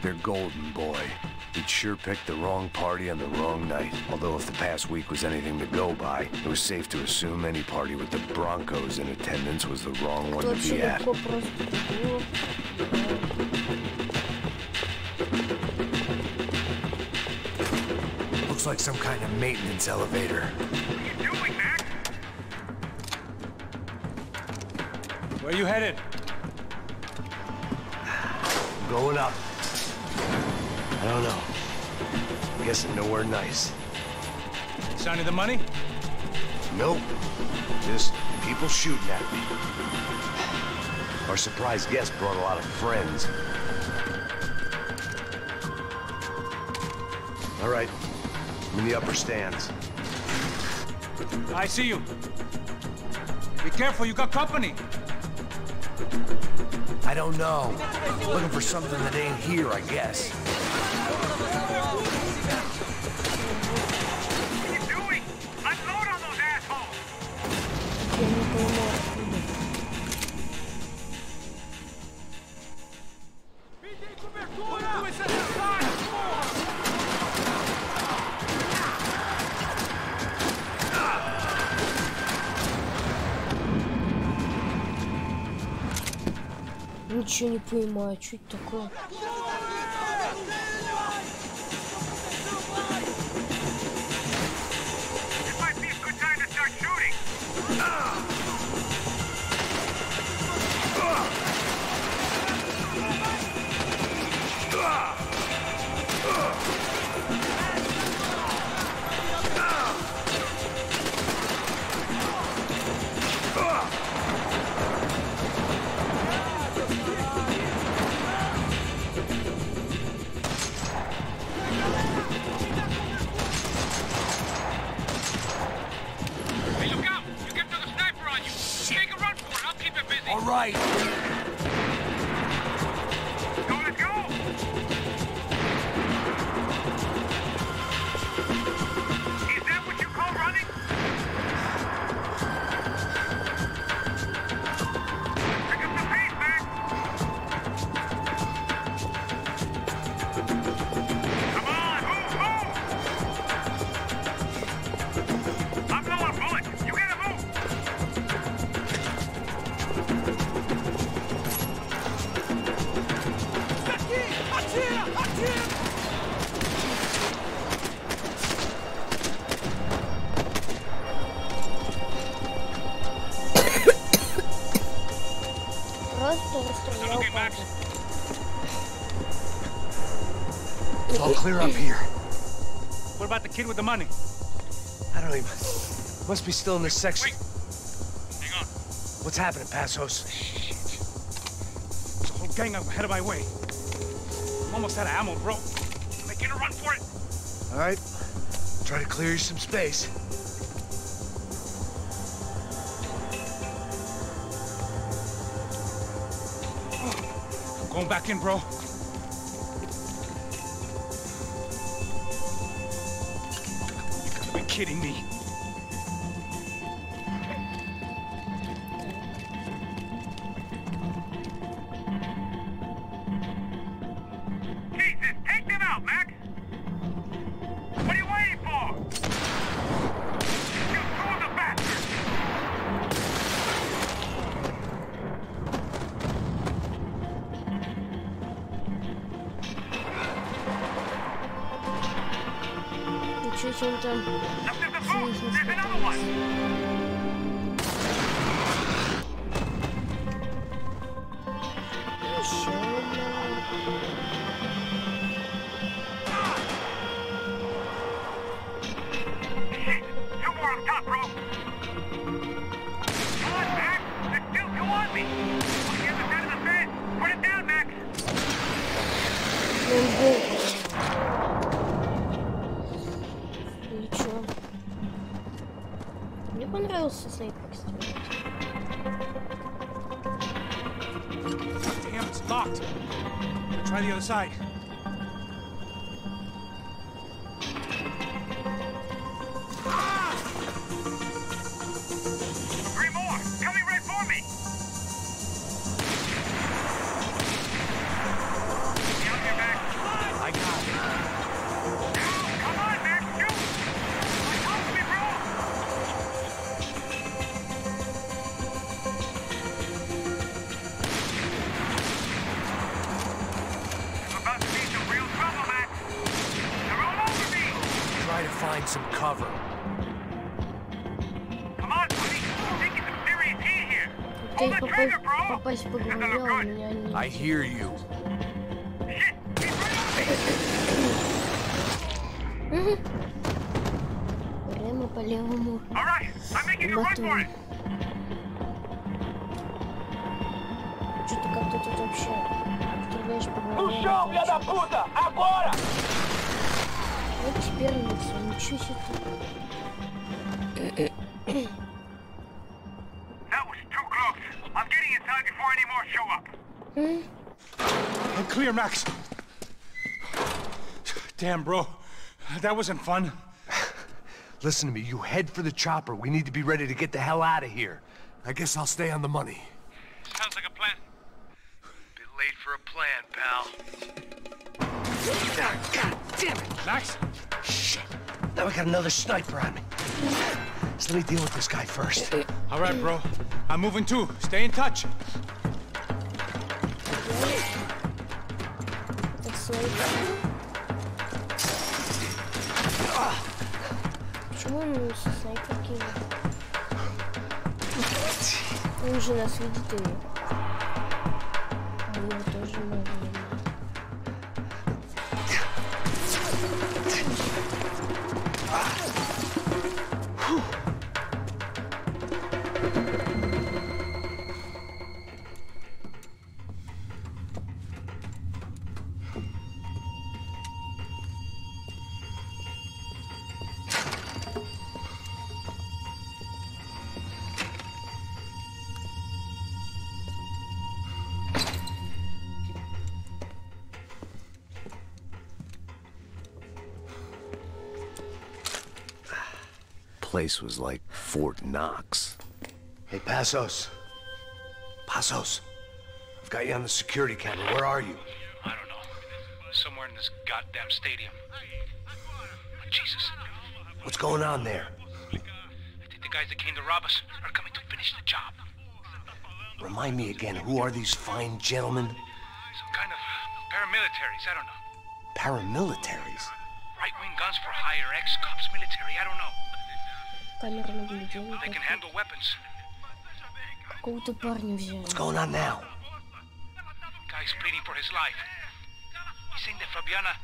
Their golden boy. He'd sure picked the wrong party on the wrong night. Although if the past week was anything to go by, it was safe to assume any party with the Broncos in attendance was the wrong one to be at. Looks like some kind of maintenance elevator. What are you doing, Mac? Where are you headed? Going up. I don't know. I'm guessing nowhere nice. Sign of the money? Nope. Just people shooting at me. Our surprise guest brought a lot of friends. All right. I'm in the upper stands. I see you. Be careful, you got company. I don't know. Looking for something that ain't here, I guess. What are you doing? Unload on those assholes! Ничего не понимаю, что это такое? It's all clear up here. What about the kid with the money? I don't even... Must be still in this section. Wait. Hang on. What's happening, Passos? Shit. There's a whole gang up ahead of my way. I'm almost out of ammo, bro. Making a run for it. All right. Try to clear you some space. I'm going back in, bro. You gotta be kidding me. Jesus, take them out, Max! What are you waiting for? You threw the bastard! Ничего себе он там. There's another one! Shit! Two more on top, bro! Come on, Max! There's still two on me! On the other side of the fence! Put it down, Max! Ничего. Мне понравился снайпер стрелять. Damn, it's locked. Try the other side. Three more! Coming right for me! Get on your back! I got it. Come on, Max! Shoot! Talk to me, bro! I'm about to be some real trouble, Max! They're all over me! Try to find some cover. Come on, buddy! I'm taking some serious heat here! Ты Pull the trigger, bro! попасть по голове, а у меня нет. I hear you. Shit! He's right on me! Прямо по левому. All right, I'm making a run for it! Что-то как-то тут вообще стреляешь по голове. No chão, filha da puta! Agora! Вот теперь лицо, ничего себе. That was too close. I'm getting inside before any more show up. I'm clear, Max. Damn, bro. That wasn't fun. Listen to me, you head for the chopper. We need to be ready to get the hell out of here. I guess I'll stay on the money. Sounds like a plan. Bit late for a plan, pal. God damn it! Max? Shit. Now we got another sniper on me. So let me deal with this guy first. All right, bro. I'm moving too. Stay in touch. снайпер. Почему он его со снайпер кинул? Он же нас видит его. А его тоже надо. Place was like Fort Knox. Hey, Passos. Passos. I've got you on the security camera. Where are you? I don't know. Somewhere in this goddamn stadium. Jesus. What's going on there? I think the guys that came to rob us are coming to finish the job. Remind me again, who are these fine gentlemen? Some kind of paramilitaries, I don't know. Paramilitaries? Right-wing guns for hire, ex-cops military, I don't know. Камера наблюдения. They can handle weapons. Какого-то парня взяли. What's going on now? Guy's pleading for his life. He's saying that Fabiana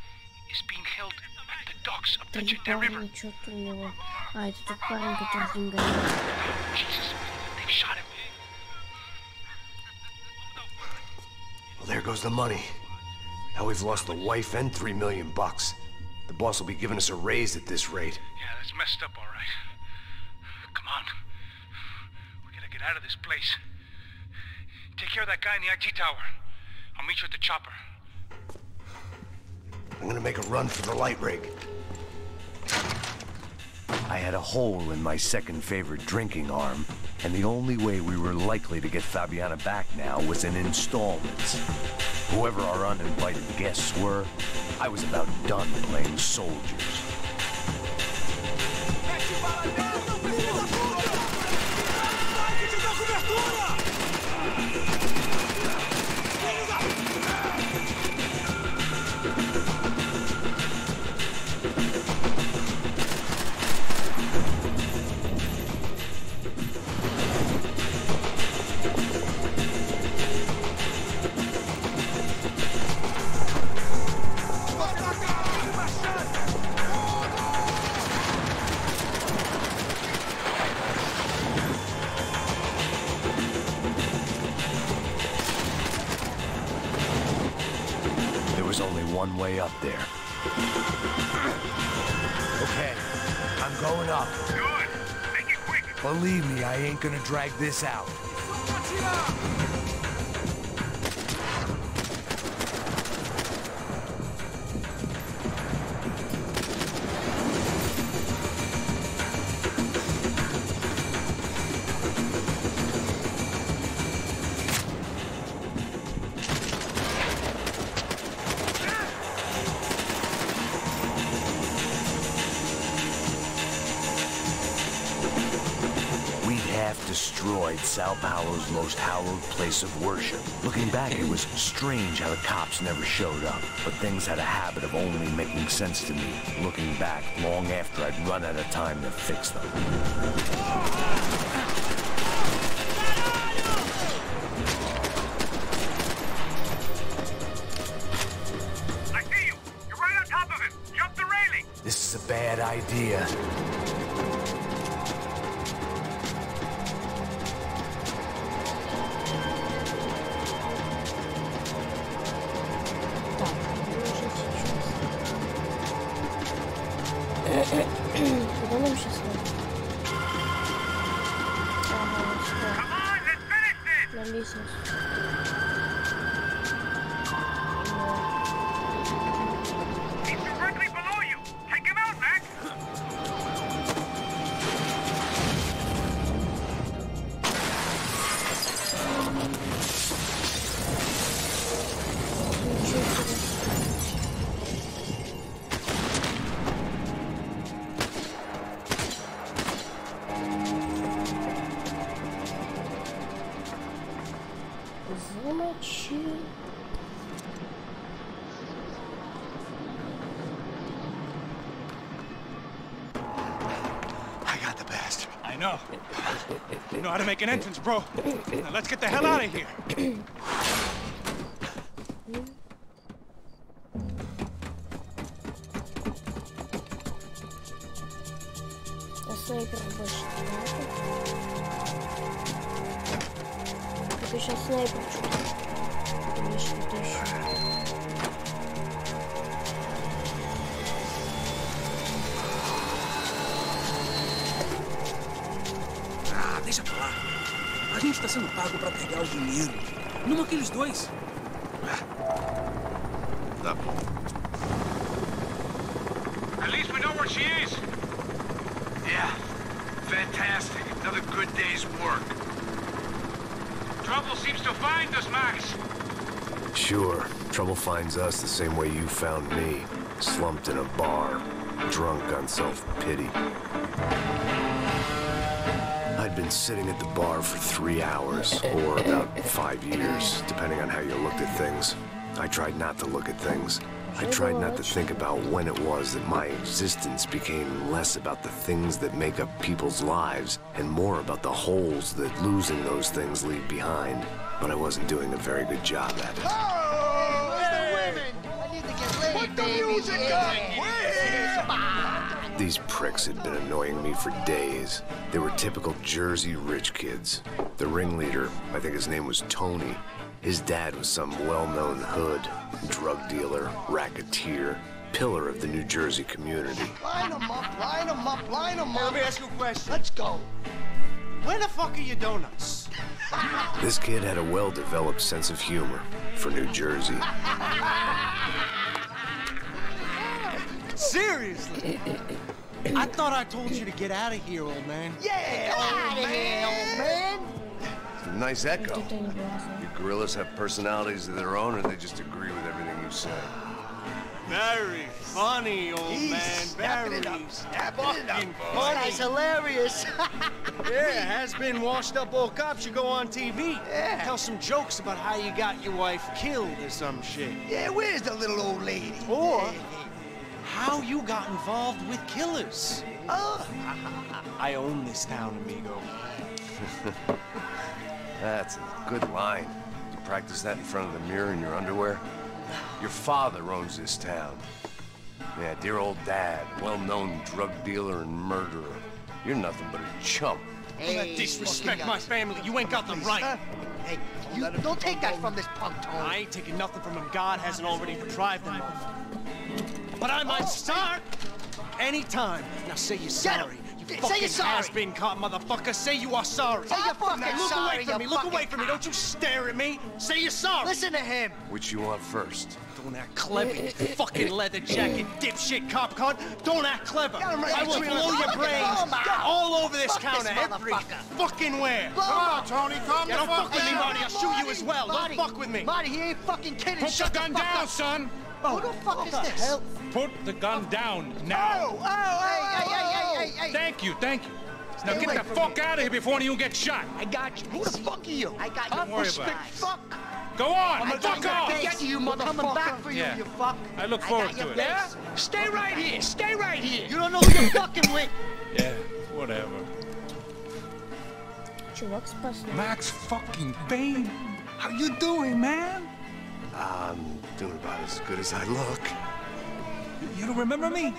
is being held at the docks of the ЧАТЕ River. Что-то у него. А, это тот парень, который деньгами. Jesus, they've shot him. Well, there goes the money. Now we've lost the wife and $3 million. The boss will be giving us a raise at this rate. Yeah, that's messed up, all right. Come on. We gotta get out of this place. Take care of that guy in the IT tower. I'll meet you at the chopper. I'm gonna make a run for the light rig. I had a hole in my second favorite drinking arm, and the only way we were likely to get Fabiana back now was in installments. Whoever our uninvited guests were, I was about done playing soldiers. One way up there. Okay, I'm going up. Good. Make it quick. Believe me, I ain't gonna drag this out. Destroyed Sao Paulo's most hallowed place of worship. Looking back, it was strange how the cops never showed up, but things had a habit of only making sense to me, looking back long after I'd run out of time to fix them. I see you! You're right on top of him! Jump the railing! This is a bad idea. Куда нам сейчас надо? Ага, сюда. На лестницу. know. You know how to make an entrance, bro. Now let's get the hell out of here. Снайпер больше не надо. Только сейчас снайпер что-то. Или что-то еще. Ah, deixa pra lá. A gente tá sendo pago pra pegar o dinheiro. Não aqueles dois. Tá bom. At least we know where she is. Yeah, fantastic. Another good day's work. Trouble seems to find us, Max. Sure, trouble finds us the same way you found me. Slumped in a bar, drunk on self-pity. I'd been sitting at the bar for 3 hours, or about 5 years, depending on how you looked at things. I tried not to look at things. I tried not to think about when it was that my existence became less about the things that make up people's lives and more about the holes that losing those things leave behind. But I wasn't doing a very good job at it. Oh, the women! I need to get laid, put the music up! These pricks had been annoying me for days. They were typical Jersey rich kids. The ringleader, I think his name was Tony. His dad was some well-known hood, drug dealer, racketeer, pillar of the New Jersey community. Line them up, line them up, line them up. Let me ask you a question. Let's go. Where the fuck are your donuts? This kid had a well-developed sense of humor for New Jersey. Seriously? I thought I told you to get out of here, old man. Yeah, out of here, old man. It's a nice echo. You gorillas have personalities of their own, or they just agree with everything you say? Very funny, old man. Very fucking funny. That's hilarious. Yeah, has-been washed-up old cop should go on TV. Yeah. Tell some jokes about how you got your wife killed or some shit. Yeah, where's the little old lady? Or how you got involved with killers. Oh. I own this town, amigo. That's a good line. You practice that in front of the mirror in your underwear? Your father owns this town. Yeah, dear old dad, well-known drug dealer and murderer. You're nothing but a chump. Hey, disrespect my family. You ain't got them right. Hey, you don't take that from this punk, Tony. I ain't taking nothing from him. God hasn't already deprived them of. But I might start anytime. Now say you're sorry. Say you're sorry. Has-been caught, motherfucker. Say you are sorry. Say you're fucking Look sorry, away from me. Look away from me. Don't you stare at me. Say you're sorry. Listen to him. Which you want first? Don't act clever, you fucking leather jacket dipshit cop cunt. Don't act clever. I will blow your brains all over this counter every fucking where. Come on, Tony. Calm down. Don't fuck with me, Marty. I'll shoot you as well. Don't fuck with me. Marty, he ain't fucking kidding. Put the gun down, son. Who the fuck is this? Put the gun down now. Hey. Thank you. Now get the fuck out of here before you get shot. I got you. Who the fuck are you? I got you. Don't worry about it. Fuck. Go on. Fuck off. I get you, motherfucker. Coming back for you, Yeah. you fuck. I look forward to it. Yeah? Stay right here. Stay right here. You don't know who you're fucking with. Yeah, whatever. Чувак спас. Max fucking Payne. How you doing, man? I'm doing about as good as I look. You don't remember me?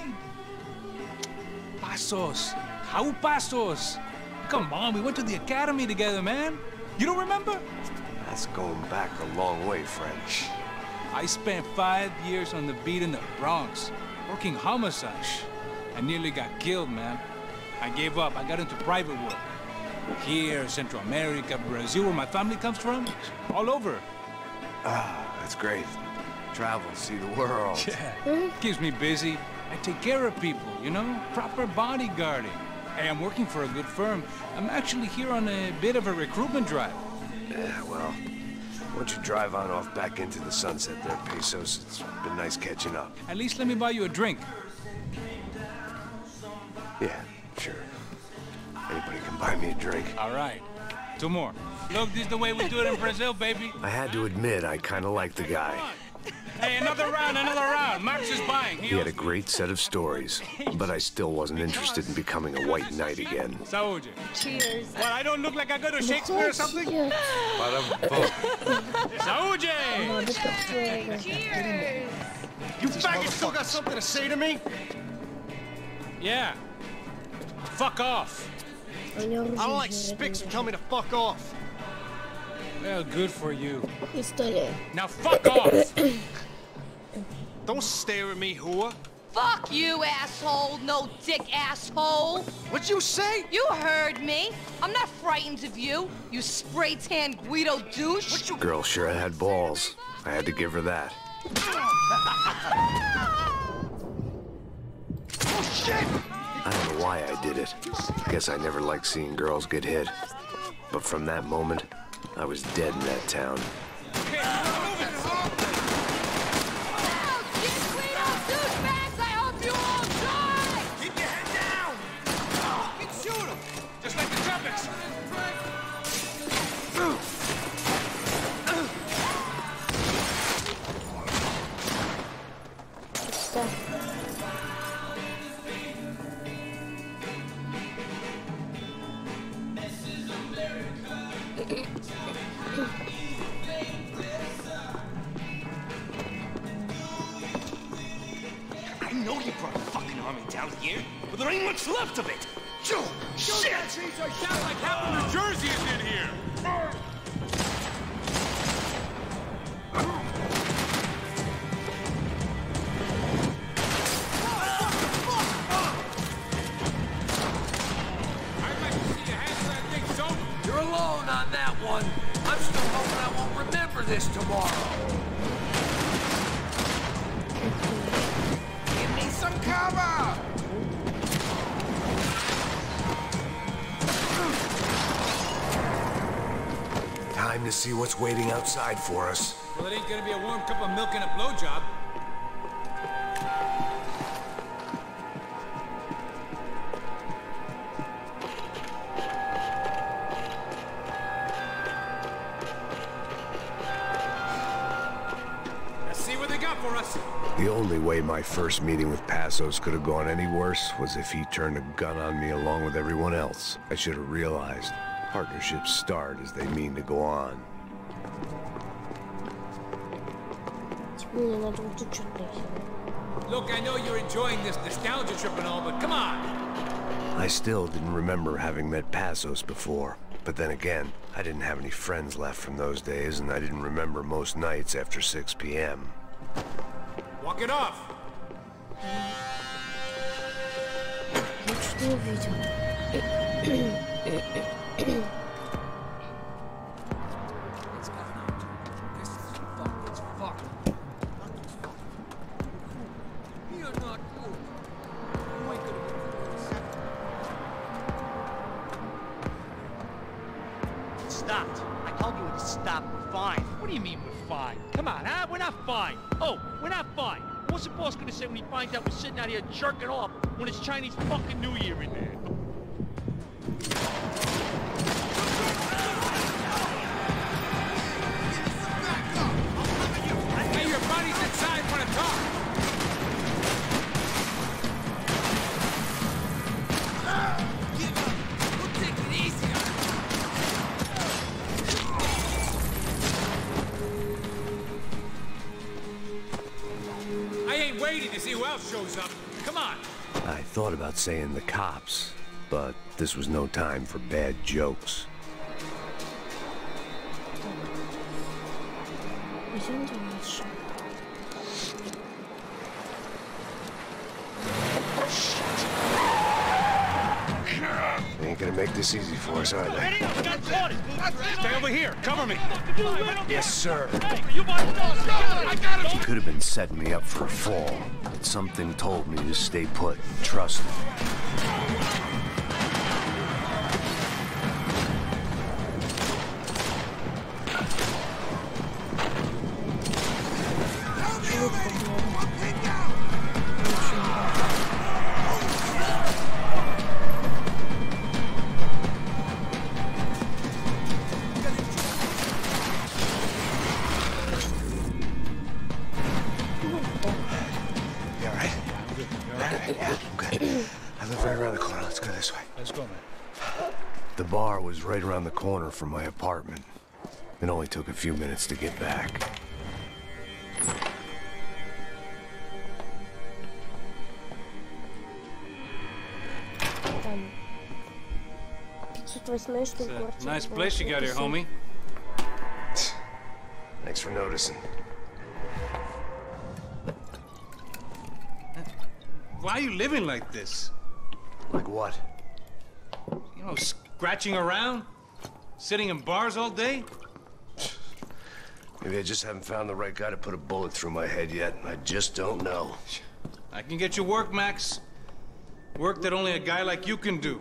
Pasos. How Pasos? Come on, we went to the academy together, man. You don't remember? That's going back a long way, friend. I spent 5 years on the beat in the Bronx, working homicide. I nearly got killed, man. I gave up. I got into private work. Here, Central America, Brazil, where my family comes from, all over. That's great. Travel, see the world. Yeah, keeps me busy. I take care of people, you know? Proper bodyguarding. Hey, I'm working for a good firm. I'm actually here on a bit of a recruitment drive. Yeah, well, why don't you drive on off back into the sunset there, Pesos? It's been nice catching up. At least let me buy you a drink. Yeah, sure. Anybody can buy me a drink. All right. 2 more. Look, this is the way we do it in Brazil, baby. I had to admit, I kind of liked the guy. Hey, another round. Max is buying. He had a great set of stories, but I still wasn't interested in becoming a white knight again. Saúde. Cheers. Well, I don't look like I go to Shakespeare or something? Saúde! Cheers. You faggots still got something to say to me? Yeah. Fuck off. I don't like spics who tell me to fuck off. Well, good for you. История. Now fuck off! Don't stare at me, whore. Fuck you, asshole. No dick asshole. What'd you say? You heard me. I'm not frightened of you, you spray-tan Guido douche. Girl sure had balls. I had to give her that. Oh, shit! I don't know why I did it. Guess I never liked seeing girls get hit. But from that moment, I was dead in that town. Just like the trumpets. I know you brought a fucking army down here, but there ain't much left of it. Shit! I sound like half of New Jersey is in here. You're alone on that one. I'm still hoping I won't remember this tomorrow. Give me some cover! Time to see what's waiting outside for us. Well, it ain't gonna be a warm cup of milk and a blowjob. Let's see what they got for us. The only way my first meeting with Passos could have gone any worse was if he turned a gun on me along with everyone else. I should have realized partnerships start as they mean to go on. Look, I know you're enjoying this nostalgia trip and all, but come on. I still didn't remember having met Passos before. But then again, I didn't have any friends left from those days, and I didn't remember most nights after 6 p.m. Walk it off. Stopped. I told you to stop. We're fine. What do you mean we're fine? Come on, huh? We're not fine. Oh, we're not fine. What's the boss gonna say when he finds out we're sitting out here jerking off when it's Chinese fucking New Year in there? Hey, your buddies inside want to talk. We'll take it easy. I ain't waiting to see who else shows up. Come on. I thought about saying the cops, but this was no time for bad jokes. They ain't gonna make this easy for us, are they? Stay over here. Cover me. Yes, sir. I got He could have been setting me up for a fall, but something told me to stay put and trust him. The bar was right around the corner from my apartment. It only took a few minutes to get back. It's a nice place you got here, homie. Thanks for noticing. Why are you living like this? Like what? You know, scratching around? Sitting in bars all day? Maybe I just haven't found the right guy to put a bullet through my head yet. I just don't know. I can get you work, Max. Work that only a guy like you can do.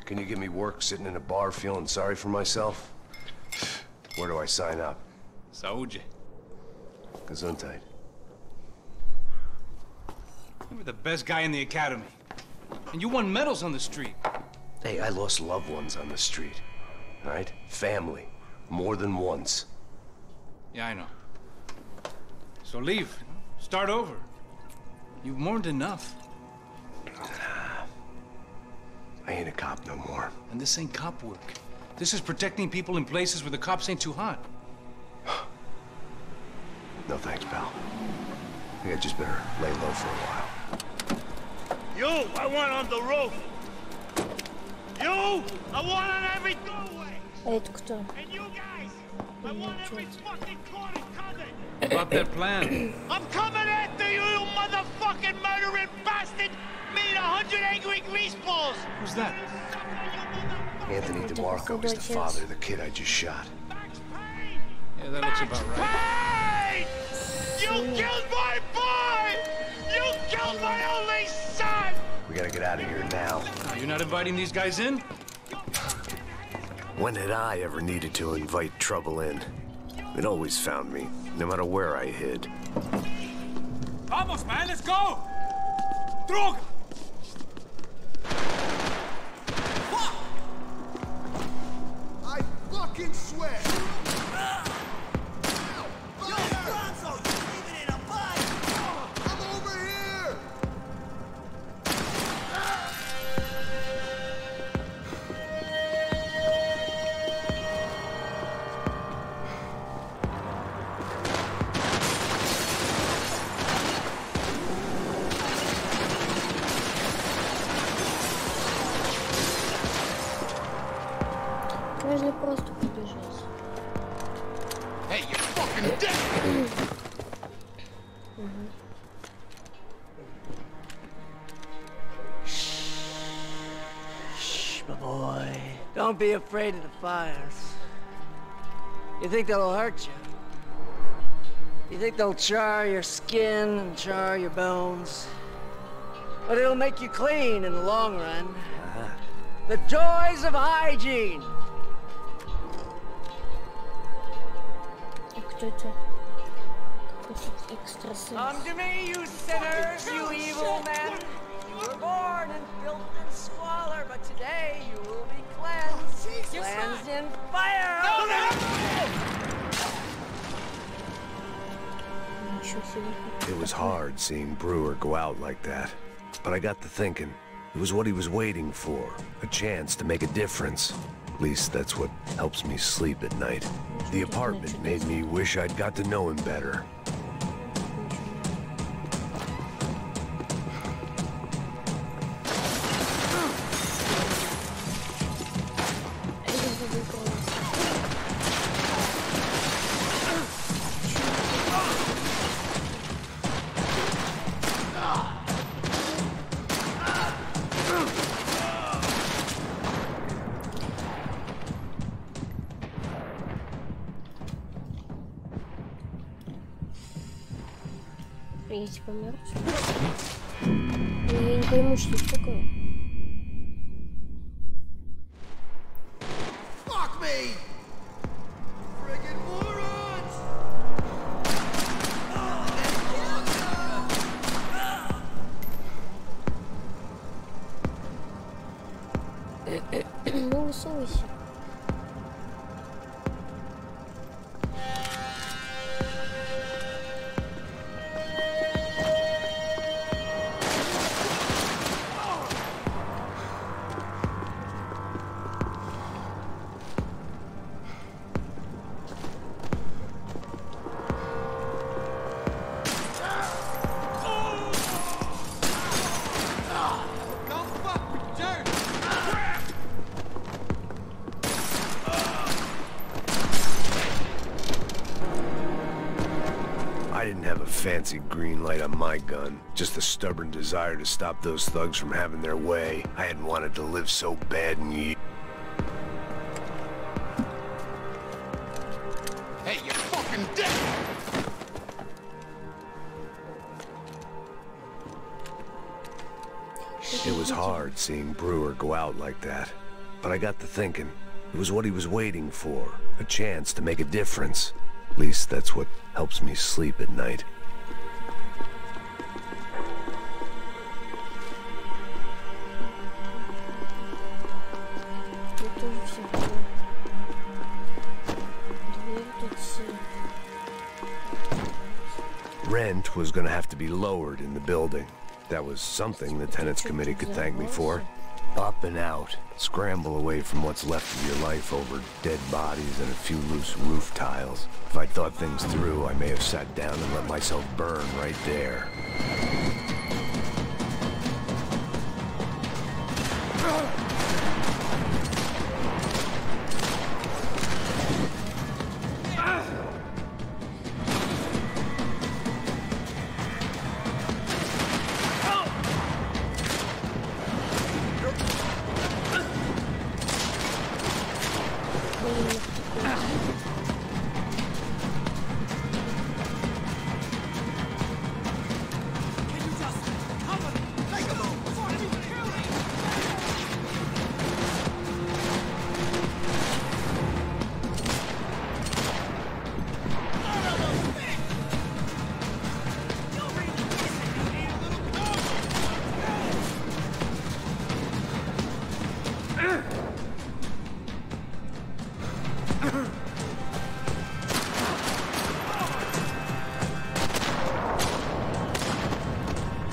Can you give me work sitting in a bar feeling sorry for myself? Where do I sign up? Saúde. Gesundheit. You were the best guy in the academy. And you won medals on the street. Hey, I lost loved ones on the street. All right? Family. More than once. Yeah, I know. So leave. Start over. You've mourned enough. I ain't a cop no more. And this ain't cop work. This is protecting people in places where the cops ain't too hot. No thanks, pal. I think I just better lay low for a while. You, I want on the roof. You, I want on every doorway. And you guys, I want every fucking corner covered. About that plan. I'm coming after you, you motherfucking murdering bastard! Me and 100 angry greaseballs! Who's that? Anthony DeMarco is the father of the kid I just shot. Yeah, that looks about right. Payne! You killed my boy! You killed my only son! We gotta get out of here now. You're not inviting these guys in? When had I ever needed to invite trouble in? It always found me, no matter where I hid. Vamos, man, let's go! Drug! I fucking swear! Yo, Bronzo, you leaving it a bite! I'm over here! Можно просто побежать. Hey, you fucking dick! Shh, my boy. Don't be afraid of the fires. You think they'll hurt you? You think they'll char your skin and char your bones? But it'll make you clean in the long run. The joys of hygiene! Come to me, you sinners, you evil men! You were born in filth and squalor, but today you will be cleansed. Cleansed in fire! It was hard seeing Brewer go out like that. But I got to thinking, it was what he was waiting for. A chance to make a difference. At least that's what helps me sleep at night. The apartment made me wish I'd got to know him better. Я типа мертв. Я не пойму, что это такое. Fuck me! Friggin' morons! Ну, высовывайся. fancy green light on my gun. Just the stubborn desire to stop those thugs from having their way. I hadn't wanted to live so bad in years. Hey, you fucking dick! It was hard seeing Brewer go out like that. But I got to thinking, it was what he was waiting for. A chance to make a difference. At least that's what helps me sleep at night. Rent was gonna have to be lowered in the building. That was something the tenants committee could thank me for. Up and out. Scramble away from what's left of your life over dead bodies and a few loose roof tiles. If I'd thought things through, I may have sat down and let myself burn right there.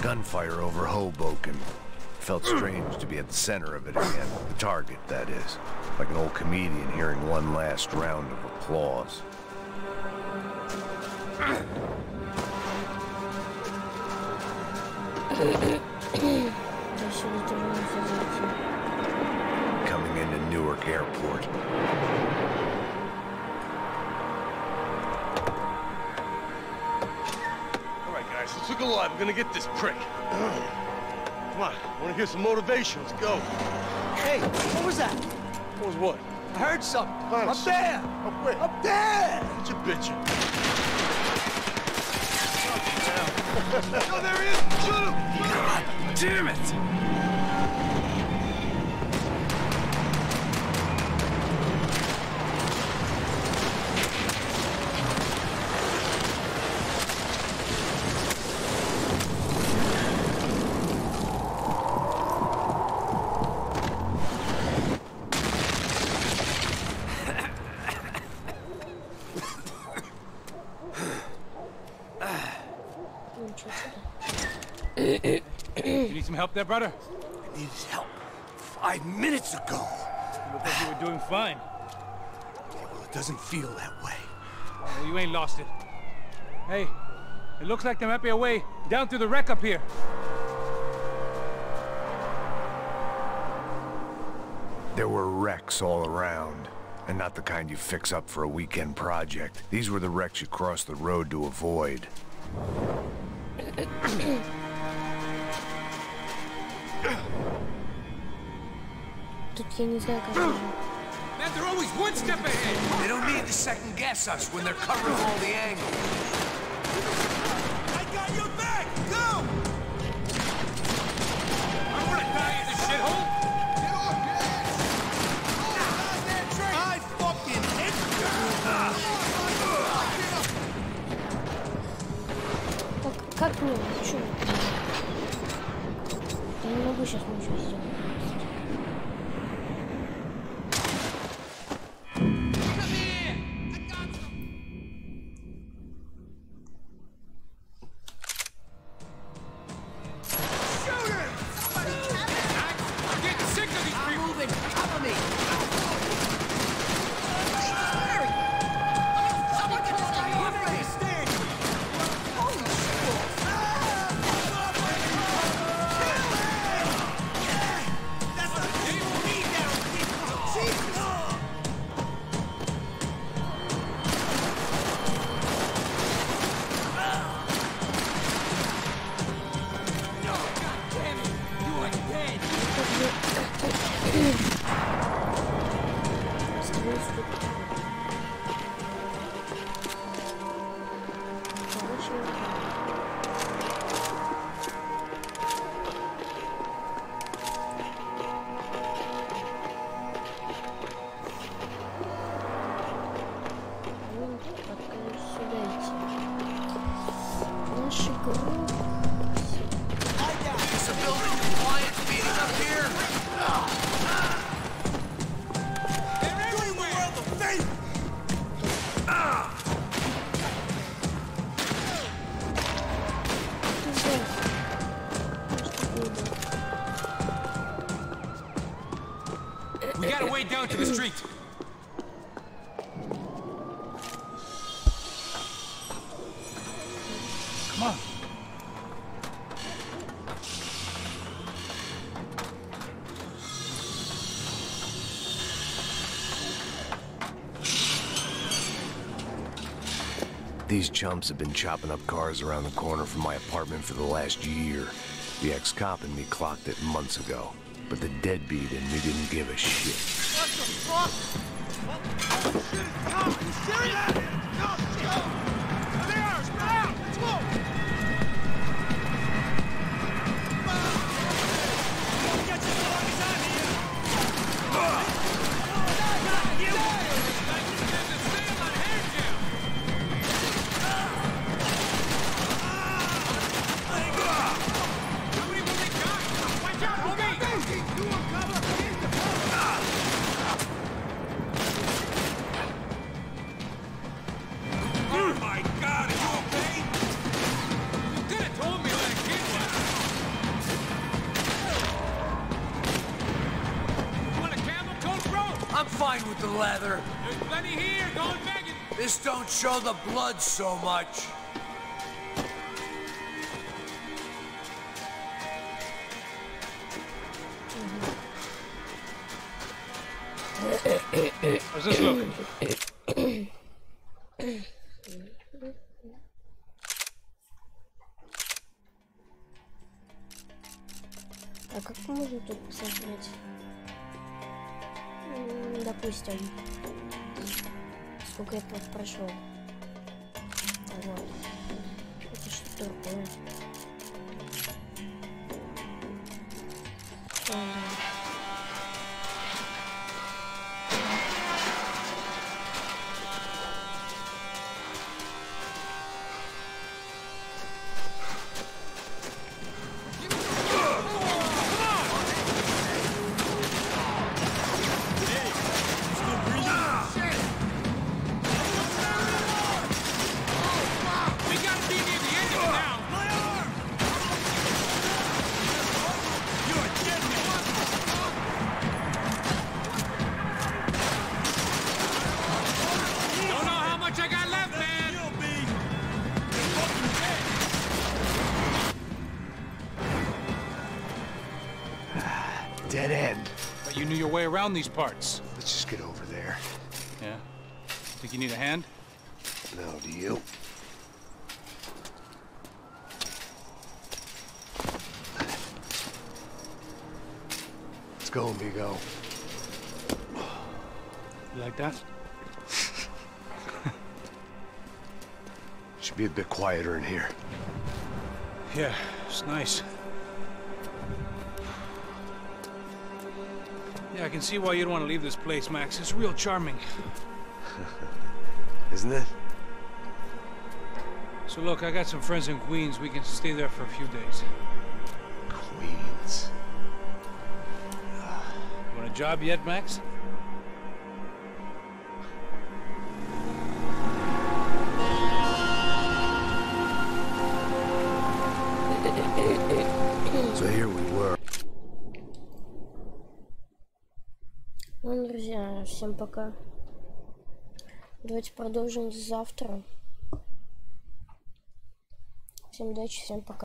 Gunfire over Hoboken. Felt strange to be at the center of it again. The target, that is. Like an old comedian hearing one last round of applause. Coming into Newark Airport. Let's look alive. We're gonna get this prick. Come on, I wanna hear some motivation. Let's go. Hey, what was that? What was what? I heard something. Honest. Up there! Up where? Up there! What you bitching? Oh, there he is! Shoot him! God damn it! You need some help there, brother? I need his help 5 minutes ago. You look like you were doing fine. Yeah, well, it doesn't feel that way. Well, you ain't lost it. Hey, it looks like there might be a way down through the wreck up here. There were wrecks all around, and not the kind you fix up for a weekend project. These were the wrecks you cross the road to avoid. Man, they're always one step ahead. They don't need to second guess us when they're covering all the angles. I got your back! Go! I don't want to die in this shithole. Get off your ass! I fucking hit you! Как мне? Что? Я не могу сейчас ничего сделать. We gotta wade down to the street. Come on. These chumps have been chopping up cars around the corner from my apartment for the last year. The ex-cop and me clocked it months ago, but the deadbeat in me didn't give a shit. What the fuck? Oh, shit, are you serious? No, shit! They are! Spread out! Let's go! Get your boys out of here! I'm fine with the leather. There's plenty here, going begging. This don't show the blood so much. How's this look? А как можно тут посмотреть? Допустим, сколько я прошел. Вот. Это что такое? Dead end. But you knew your way around these parts. Let's just get over there. Yeah? Think you need a hand? No, do you? Let's go, amigo. You like that? Should be a bit quieter in here. Yeah, it's nice. Yeah, I can see why you'd want to leave this place, Max. It's real charming. Isn't it? So look, I got some friends in Queens. We can stay there for a few days. Queens. You want a job yet, Max? So here we were. Ну, друзья, всем пока. Давайте продолжим завтра. Всем удачи, всем пока.